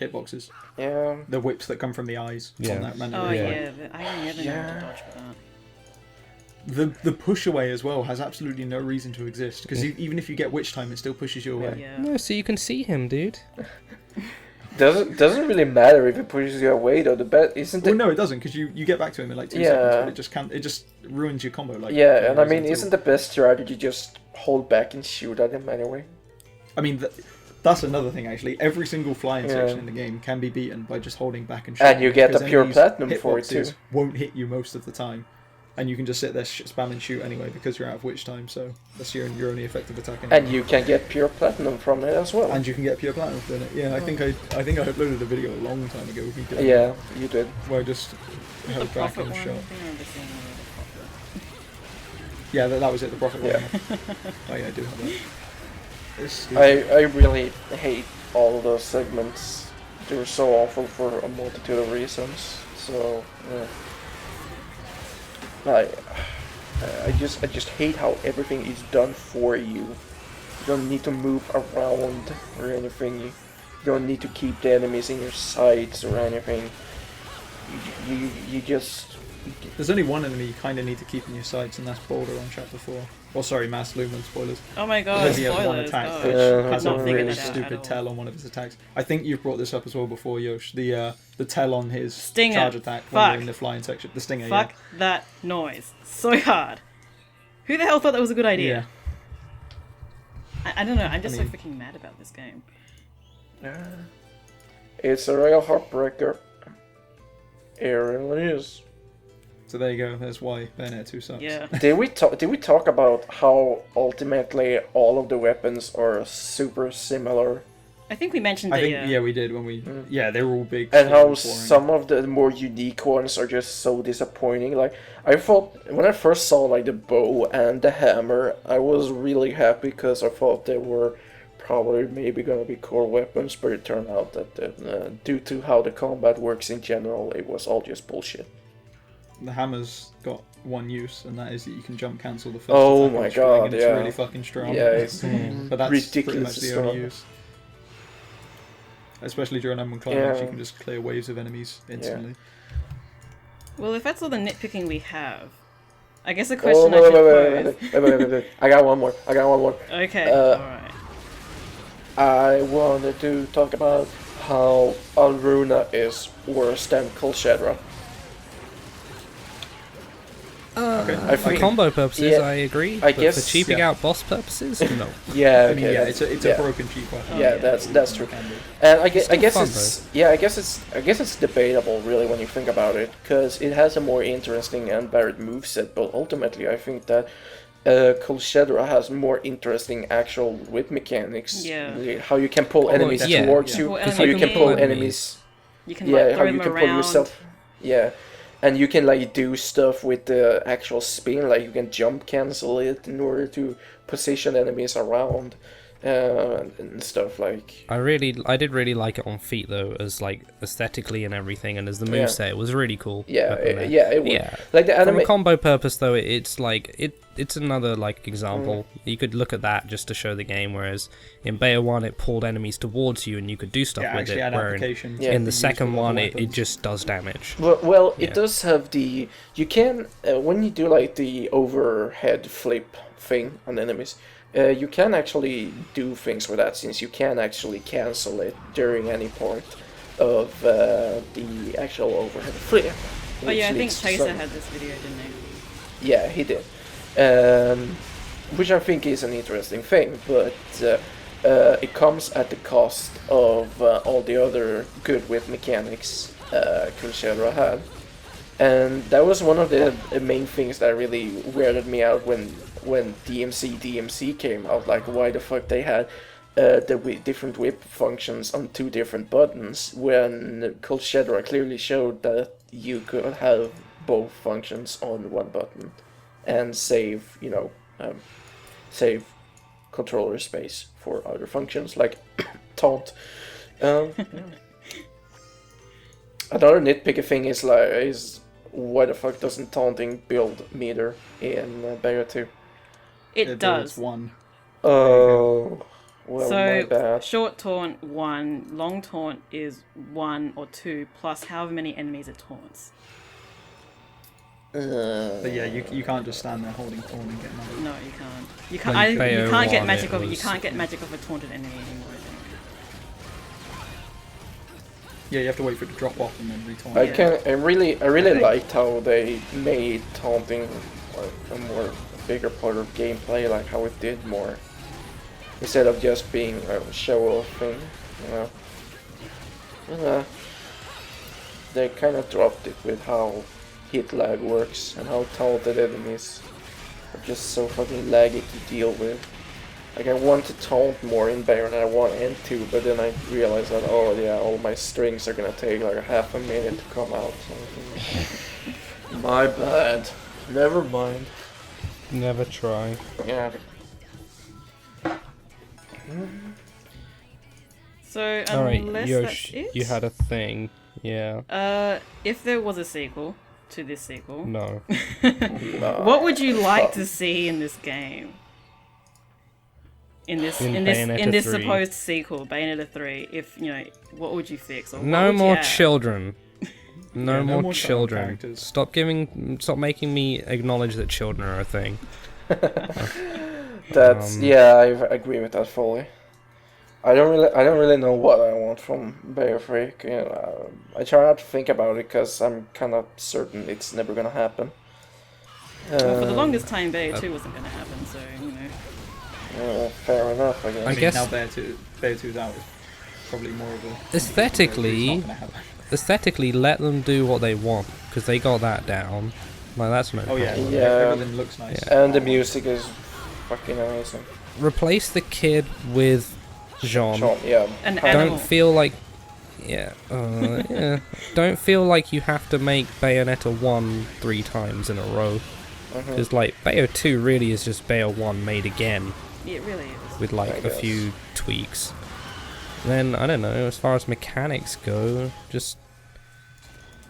hitboxes. Yeah. The whips that come from the eyes. Yeah. On that manta Oh ray. yeah, I never know how to dodge for that. The push away as well has absolutely no reason to exist, because even if you get witch time, it still pushes you away. Yeah. No, so you can see him, dude. Doesn't really matter if it pushes you away though. The bet isn't Well, it? no, it doesn't, because you get back to him in like 2 seconds, but it just ruins your combo. Like Yeah, and I mean, isn't the best strategy just hold back and shoot at him anyway? I mean, that's another thing actually. Every single flying section in the game can be beaten by just holding back and shooting. And you get the because pure enemies' platinum for it hitboxes too. Won't hit you most of the time, and you can just sit there spam and shoot anyway because you're out of witch time. So that's your only effective attack. Anyway. And you can get pure platinum from it as well. And you can get pure platinum from it. Yeah, I think I uploaded a video a long time ago. Yeah, you did. Where I just The held back profit and one, I shot. think I remember seeing the profit. Yeah, that was it. The profit Yeah. one. Oh yeah, I do have that. It's stupid. I really hate all of those segments. They were so awful for a multitude of reasons. So I just hate how everything is done for you. You don't need to move around or anything. You don't need to keep the enemies in your sights or anything. You just. There's only one enemy you kind of need to keep in your sights, and that's Boulder on Chapter 4. Well, sorry, Mass Lumen, spoilers. Oh my god, Because he has one spoilers. attack gosh. which Yeah, has Not a figured really that out at stupid all. tell on one of his attacks. I think you've brought this up as well before, Yosh. The tell on his Stinger. charge attack when Fuck. you're in the flying section. The stinger, Fuck that noise. So hard. Who the hell thought that was a good yeah. idea? I don't know, I'm just mean- so freaking mad about this game. It's a real heartbreaker. It really is. So there you go. That's why Bayonetta 2 sucks. Yeah. Did we talk about how ultimately all of the weapons are super similar, I think we mentioned I that, think we did when we they were all big. and how boring. some of the more unique ones are just so disappointing? Like, I thought when I first saw like the bow and the hammer, I was really happy because I thought they were probably maybe gonna be cool weapons, but it turned out that due to how the combat works in general, it was all just bullshit. The hammer's got one use, and that is that you can jump cancel the first Oh attack my on the string, god, and it's yeah. really fucking strong. Yeah, it's But that's pretty much ridiculously the only strong. use. Especially during Unbound Climax, Yeah. you can just clear waves of enemies instantly. Well, if that's all the nitpicking we have, I guess the Oh, question I should pose... wait. I got one more. Okay, alright. I wanted to talk about how Alruna is worse than Kolshedra. I For think- combo purposes, yeah, I agree. I but guess- for cheaping yeah. out boss purposes, no. Yeah, I mean, okay, yeah, that's- it's a broken cheap weapon. Yeah, yeah. that's true. Can be. And I guess still fun, I guess it's debatable really when you think about it, because it has a more interesting and varied moveset. But ultimately, I think that Kolshedra has more interesting actual whip mechanics. Yeah. Really, how you can pull enemies yeah, towards yeah. you, Pull how you enemies can pull in. enemies. You can Yeah, like how throw you them can around. pull yourself. Yeah. And you can like do stuff with the actual spin, like you can jump cancel it in order to position enemies around and stuff like. I did really like it on feet though, as like aesthetically and everything, and as the Yeah. moveset, it was really cool. Yeah, weapon there. it would. Yeah. Like the From anime. a combo purpose though, it's like it's another like example. You could look at that just to show the game, whereas in Bayo 1 it pulled enemies towards you and you could do stuff Yeah, with actually it. had Where applications. Yeah. in the used second with other one it weapons. just does damage. Well, it Yeah. does have the. You can when you do like the overhead flip thing on enemies. You can actually do things with that, since you can actually cancel it during any part of the actual overhead flip. Oh yeah, I which think leads to Chaser some- had this video, didn't he? Yeah, he did. Which I think is an interesting thing, but it comes at the cost of all the other good whip mechanics Kolshedra had. And that was one of the main things that really weirded me out when DMC came out. Like, why the fuck they had different whip functions on 2 different buttons when Cold Shadow clearly showed that you could have both functions on 1 button and save, save controller space for other functions like taunt. Another nitpicky thing is why the fuck doesn't taunting build meter in Bayo 2? It does. It's 1. Oh, well, my So bad. short taunt 1, long taunt is 1 or 2 plus however many enemies it taunts. But yeah, you can't just stand there holding taunt and get money. No, you can't. You can't. When You Bayo can't get won, magic it of it. You was- can't get magic of a taunted enemy anymore. I think. Yeah, you have to wait for it to drop off and then retaunt. I really liked how they made taunting like a bigger part of gameplay, like how it did more instead of just being a show-off thing. They kind of dropped it with how hit lag works and how taunted enemies are just so fucking laggy to deal with. Like, I want to taunt more in Bayonetta 1 and 2, but then I realized that, oh yeah, all my strings are gonna take like half a minute to come out. So my bad. Never mind. Never try. Yeah. So Alright, unless Yosh, that's it, you had a thing. Yeah. if there was a sequel to this sequel, No. what would you like to see in this game? In this Bayonetta 3. supposed sequel, Bayonetta 3, if what would you fix? Or what No would you more add? children. No Yeah, no more more child children. characters. Stop making me acknowledge that children are a thing. That's I agree with that fully. I don't really know what I want from Bayo 3. I try not to think about it because I'm kind of certain it's never gonna happen. Well, for the longest time, Bayo 2 wasn't going to happen, so Fair enough, I guess. I I mean, guess- now Bayo 2's out, it's probably more of a... Aesthetically- It's not gonna happen. Aesthetically, let them do what they want because they got that down. Like, that's no Oh yeah, problem. Yeah. everything looks nice. And the music is fucking amazing. Replace the kid with Jean. Sean, yeah. an How- animal. Don't feel like, yeah. Don't feel like you have to make Bayonetta 1 3 times in a row. Mhm. Because like Bayo 2 really is just Bayo 1 made again It really is. with like I a guess. few tweaks. Then I don't know. As far as mechanics go, just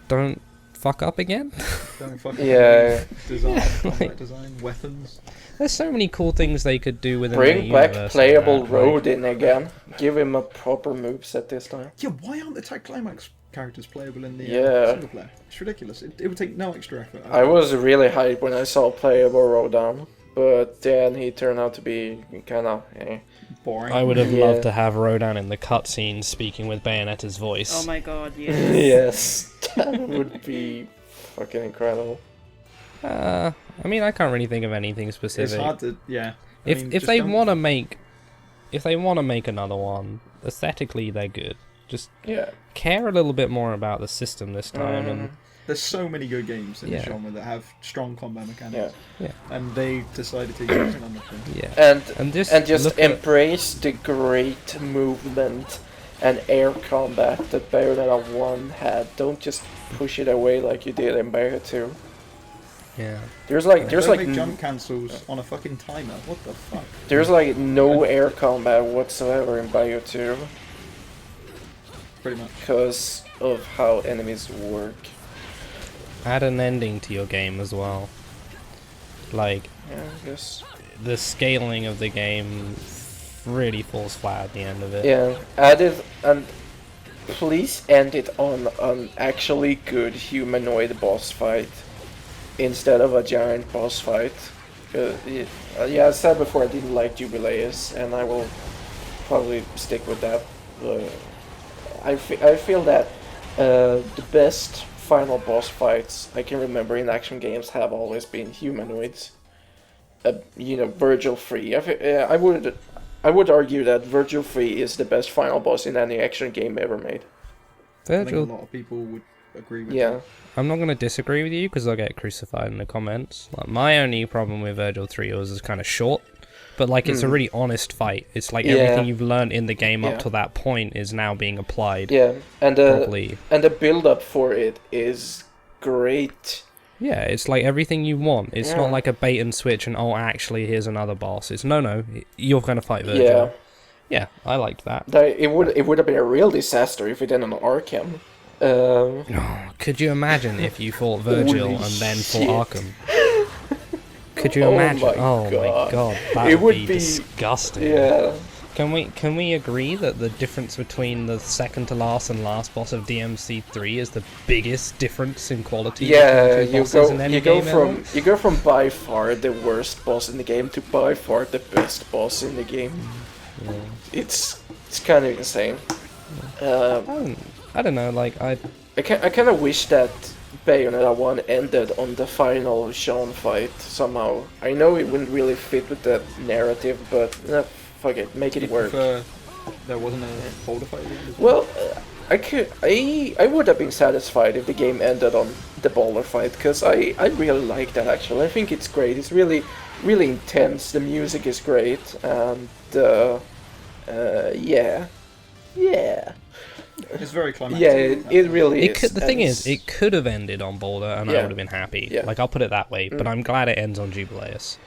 don't fuck up again. Don't fucking Yeah. design, combat design, weapons. There's so many cool things they could do within Bring the back universe playable like that, like- Road in again. Give him a proper moveset this time. Yeah, why aren't the Climax characters playable in the Yeah. single player? It's ridiculous. It would take no extra effort. I was really hyped when I saw playable Rodan, but then he turned out to be kind of boring. I would have Yeah. loved to have Rodan in the cutscene speaking with Bayonetta's voice. Oh my god, yes. Yes, that would be fucking incredible. I mean, I can't really think of anything It's specific. hard to, yeah. I If mean, if just they don't- want to make, another one, aesthetically they're good. Just Yeah. care a little bit more about the system this time, and There's so many good games in the Yeah. genre that have strong combat mechanics. Yeah. And they decided to use none of them. yeah, And and just look at- embrace the great movement and air combat that Bayonetta 1 had. Don't just push it away like you did in Bayonetta 2. yeah. There's Don't like make jump cancels on a fucking timer. What the fuck? there's like no air combat whatsoever in Bayonetta 2 Pretty much. because of how enemies work. Add an ending to your game as well. Like Yeah, I guess. the scaling of the game really falls flat at the end of it. Yeah, add it and please end it on an actually good humanoid boss fight instead of a giant boss fight. Yeah, I said before I didn't like Jubileus, and I will probably stick with that. I feel that the best final boss fights I can remember in action games have always been humanoids. Virgil 3. I would argue that Virgil 3 is the best final boss in any action game ever made. I think a Virgil, lot of people would agree with Yeah. you. I'm not going to disagree with you because I'll get crucified in the comments. Like, my only problem with Virgil 3 was it's kind of short, but like it's a really honest fight. It's like everything you've learned in the game up to that point is now being applied. Yeah, and properly. and the build up for it is great. Yeah, it's like everything you want. It's not like a bait and switch and actually here's another boss. It's no, you're going to fight Virgil. Yeah. Yeah, I liked that. It would have been a real disaster if it ended on Arkham. Could you imagine if you fought Virgil and then fought shit. Arkham? Could you imagine? my God, that It would would be be- disgusting. Yeah. Can we agree that the difference between the second to last and last boss of DMC3 is the biggest difference in quality? Yeah, between two bosses in any you go game from by far the worst boss in the game to by far the best boss in the game. It's kind of insane. I don't know. Like I kind of wish that Bayonetta 1 ended on the final Sean fight somehow. I know it wouldn't really fit with the narrative, but fuck it, make it work. There wasn't a boulder fight. Well, I would have been satisfied if the game ended on the boulder fight, because I really like that actually. I think it's great. It's really intense. The music is great, and yeah. It's very climactic. Yeah, it really it is. could, the thing is, it could have ended on Boulder, and I would have been happy. Yeah. Like I'll put it that way. But I'm glad it ends on Jubileus.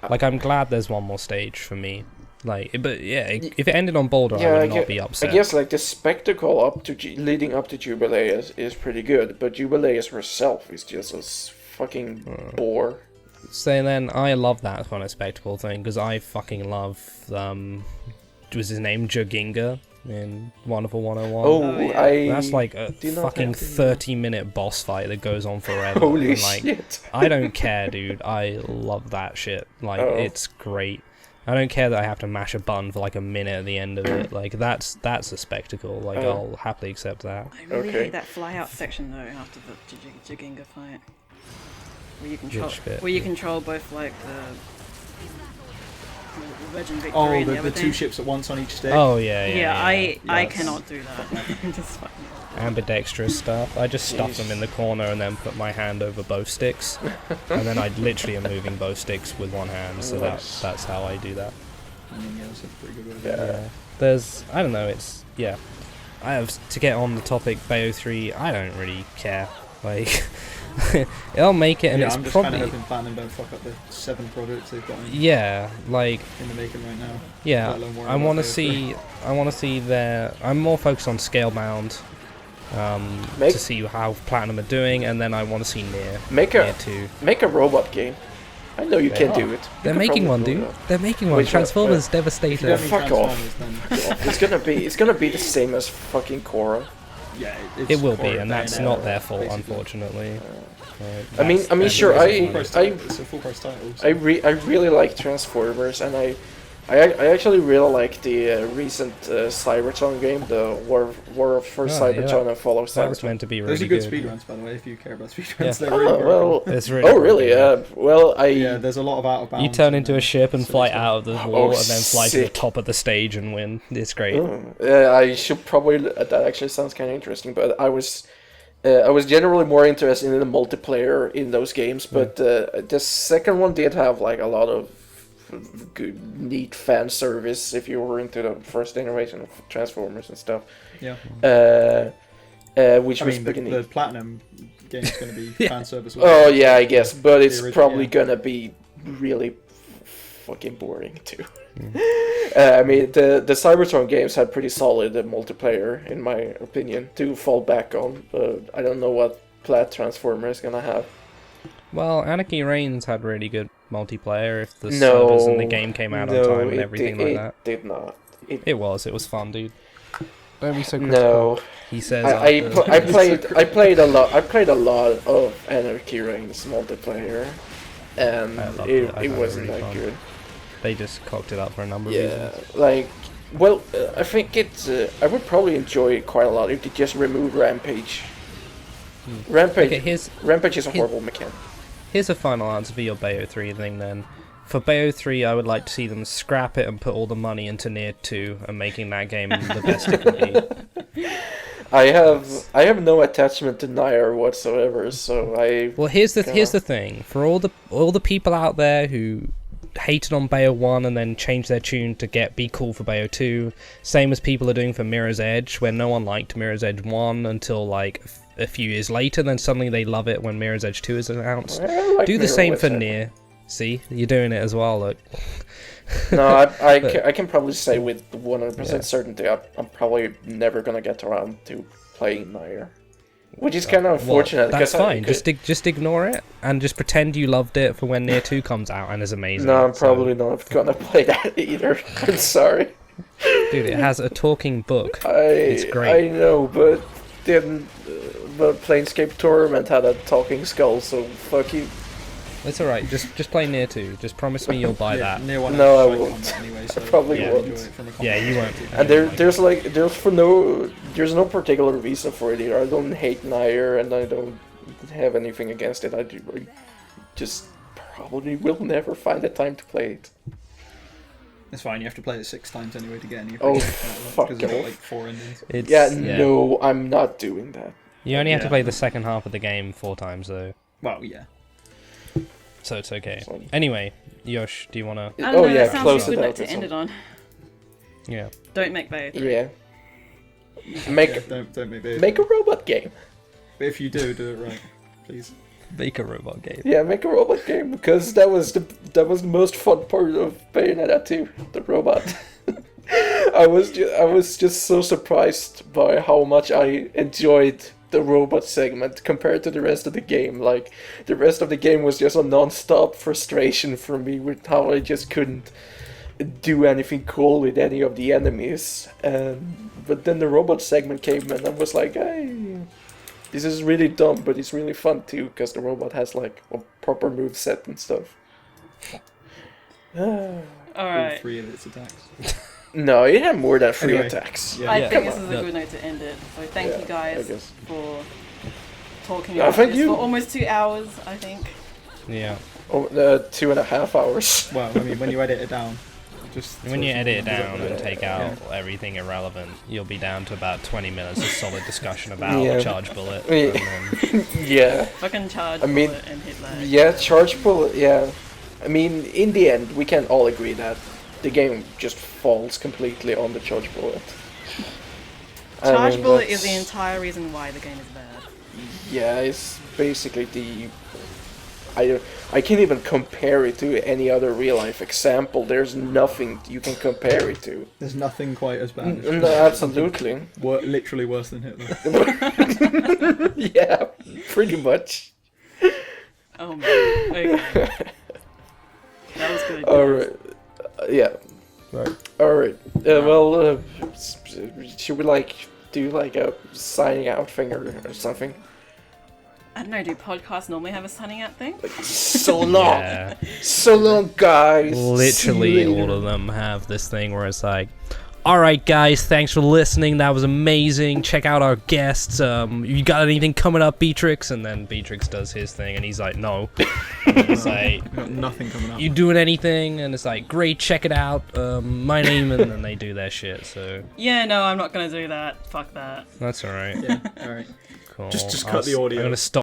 Like I'm glad there's one more stage for me. Like, but yeah, if it ended on Boulder, I would not be upset. I guess like the spectacle up to leading up to Jubileus is pretty good, but Jubileus herself is just a fucking bore. So then, I love that kind of spectacle thing because I fucking love was his name Joginga in Wonderful 101? Oh, yeah. That's like a fucking 30-minute boss fight that goes on forever. Holy and, like, shit. I don't care, dude. I love that shit. Like, it's great. I don't care that I have to mash a button for like a minute at the end of it. Like, that's a spectacle. Like, I'll happily accept that. I really hate that fly out section though after the Jiginga fight. Where you control both like the Virgin Victory Oh, and the other two thing. ships at once on each stage. Oh, yeah. I cannot do that. Just fucking- Ambidextrous stuff. I just stuff them in the corner and then put my hand over both sticks. And then I literally am moving both sticks with one hand, so that's how I do that. Yeah, that's a pretty good way. Yeah. There's, I don't know, it's, yeah. I have, to get on the topic, Bayo 3, I don't really care. Like, it'll make it, and it's I'm just probably... kind of hoping Platinum don't fuck up the 7 projects they've got Yeah, like... in the making right now. Yeah, Let alone worry I about want to Bayo 3. see their... I'm more focused on Scalebound, to see how Platinum are doing, and then I want to see Nier. Make Nier 2. a robot game. I know you can do it. They're You can making one, probably dude. do that. They're making one. Which one? Transformers If you Devastator. don't mean Fuck off. Transformers, then It's gonna be the same as fucking Korra. yeah, It will be, Korra and that's Bayonetta, not their fault, basically. unfortunately. I mean, sure. It's a full price title. So. I really like Transformers, and I actually really like the recent Cybertron game, the War for Cybertron and Fall of That was Cybertron. meant to be really Those are good good. speedruns, by the way. If you care about speedruns, Yeah. they're really good. well, It's really oh really? good. Well, Yeah, there's a lot of out of bounds. You turn into a ship and silly fly stuff. out of the wall, and then fly to the sick. top of the stage and win. It's great. I should probably. That actually sounds kind of interesting, but I was generally more interested in the multiplayer in those games. But the second one did have like a lot of good, neat fan service if you were into the first generation of Transformers and stuff. Yeah. Which I was mean, pretty the neat. Platinum game's going to be Yeah. fan service. Oh yeah, I guess, but it's original, probably yeah. gonna be really fucking boring too. I mean, the Cybertron games had pretty solid multiplayer, in my opinion, to fall back on. But I don't know what Plat Transformer is gonna have. Well, Anarchy Reigns had really good multiplayer if the servers in the game came out on time and everything like that. It did not. It was fun, dude. Don't be so critical. No, He says. I after- played a lot. I played a lot of Anarchy Reigns multiplayer, and I loved it. I it found it wasn't really that fun. good. They just cocked it up for a number of Yeah, reasons. like, well, I think it's. I would probably enjoy it quite a lot if they just remove Rampage. Rampage. Okay, Rampage is a horrible mechanic. here's a final answer for your Bayo 3 thing then. For Bayo 3, I would like to see them scrap it and put all the money into Nier 2 and making that game the best it can be. I have no attachment to Nair whatsoever, so I. Well, here's the thing. For all the people out there who hated on Bayo 1 and then changed their tune to be cool for Bayo 2, same as people are doing for Mirror's Edge, where no one liked Mirror's Edge 1 until like a few years later, then suddenly they love it when Mirror's Edge 2 is announced. Do the same for Nier. See, you're doing it as well. Look. No, I can probably say with 100% certainty I'm probably never gonna get around to playing Nair. Which is kind of unfortunate. That's fine. Just ignore it and just pretend you loved it for when Nier 2 comes out and is amazing. No, I'm probably not gonna play that either. I'm sorry. Dude, it has a talking book. It's great. I know, but then Planescape Torment had a talking skull, so fuck you. It's alright. Just play Nier 2. Just promise me you'll buy that. Nier 1 No, I won't. Anyway, so I probably Yeah. won't. Yeah, you won't. And there's no particular reason for it either. I don't hate Nair, and I don't have anything against it. I just probably will never find the time to play it. It's fine. You have to play it 6 times anyway to get any. Oh, fuck Because it's off. like 4 endings. No, I'm not doing that. You only have to Yeah. play the second half of the game 4 times though, Well, yeah. so it's okay. Sorry. Anyway, Yosh, do you wanna? I don't know, yeah, that sounds close like a it good out note to or end it on. Yeah. Don't make Bayo 3. Yeah. Yeah, Make don't make a robot game. But if you do it right, please. Make a robot game. Yeah, make a robot game because that was the most fun part of Bayonetta 2, the robot. I was just so surprised by how much I enjoyed the robot segment compared to the rest of the game. Like, the rest of the game was just a non-stop frustration for me with how I just couldn't do anything cool with any of the enemies. But then the robot segment came and I was like, hey, this is really dumb, but it's really fun too, because the robot has like a proper move set and stuff. Alright. 3 of its attacks. No, it had more than 3 Anyway, attacks. yeah. I Yeah. think Come this is on. a good note to end it. So thank Yeah, you I guys guess. for talking Yeah, about thank this you. for almost 2 hours, I think. Yeah. 2.5 hours. Well, I mean, when you edit it down, just When you edit it down and Yeah. take out everything irrelevant, you'll be down to about 20 minutes of solid discussion about Yeah. Charge Bullet. Yeah. And then, Yeah. Fucking charge I mean, bullet and hit lag. Yeah, Charge Bullet, yeah. I mean, in the end, we can all agree that the game just falls completely on the Charge Bullet. I Charge mean, bullet is that's- the entire reason why the game is bad. Yeah, it's basically the... I can't even compare it to any other real-life example. There's nothing you can compare it to. there's nothing quite as bad. No, absolutely. Literally worse than Hitler. Yeah, pretty much. Oh man. Okay. That was good. Alright. Yeah. Right. Alright. Should we do a signing out thing or something? I don't know, do podcasts normally have a signing out thing? So long. yeah. So long, guys. Literally, See you all later. of them have this thing where it's like, alright guys, thanks for listening, that was amazing, check out our guests, you got anything coming up, Beatrix? And then Beatrix does his thing, and he's like, no. And it's like, We've got nothing coming up. you doing anything? And it's like, great, check it out, my name, and then they do their shit, so Yeah, no, I'm not gonna do that. Fuck that. that's alright. Yeah, alright. Cool. Just I'll cut the s- audio. I'm gonna stop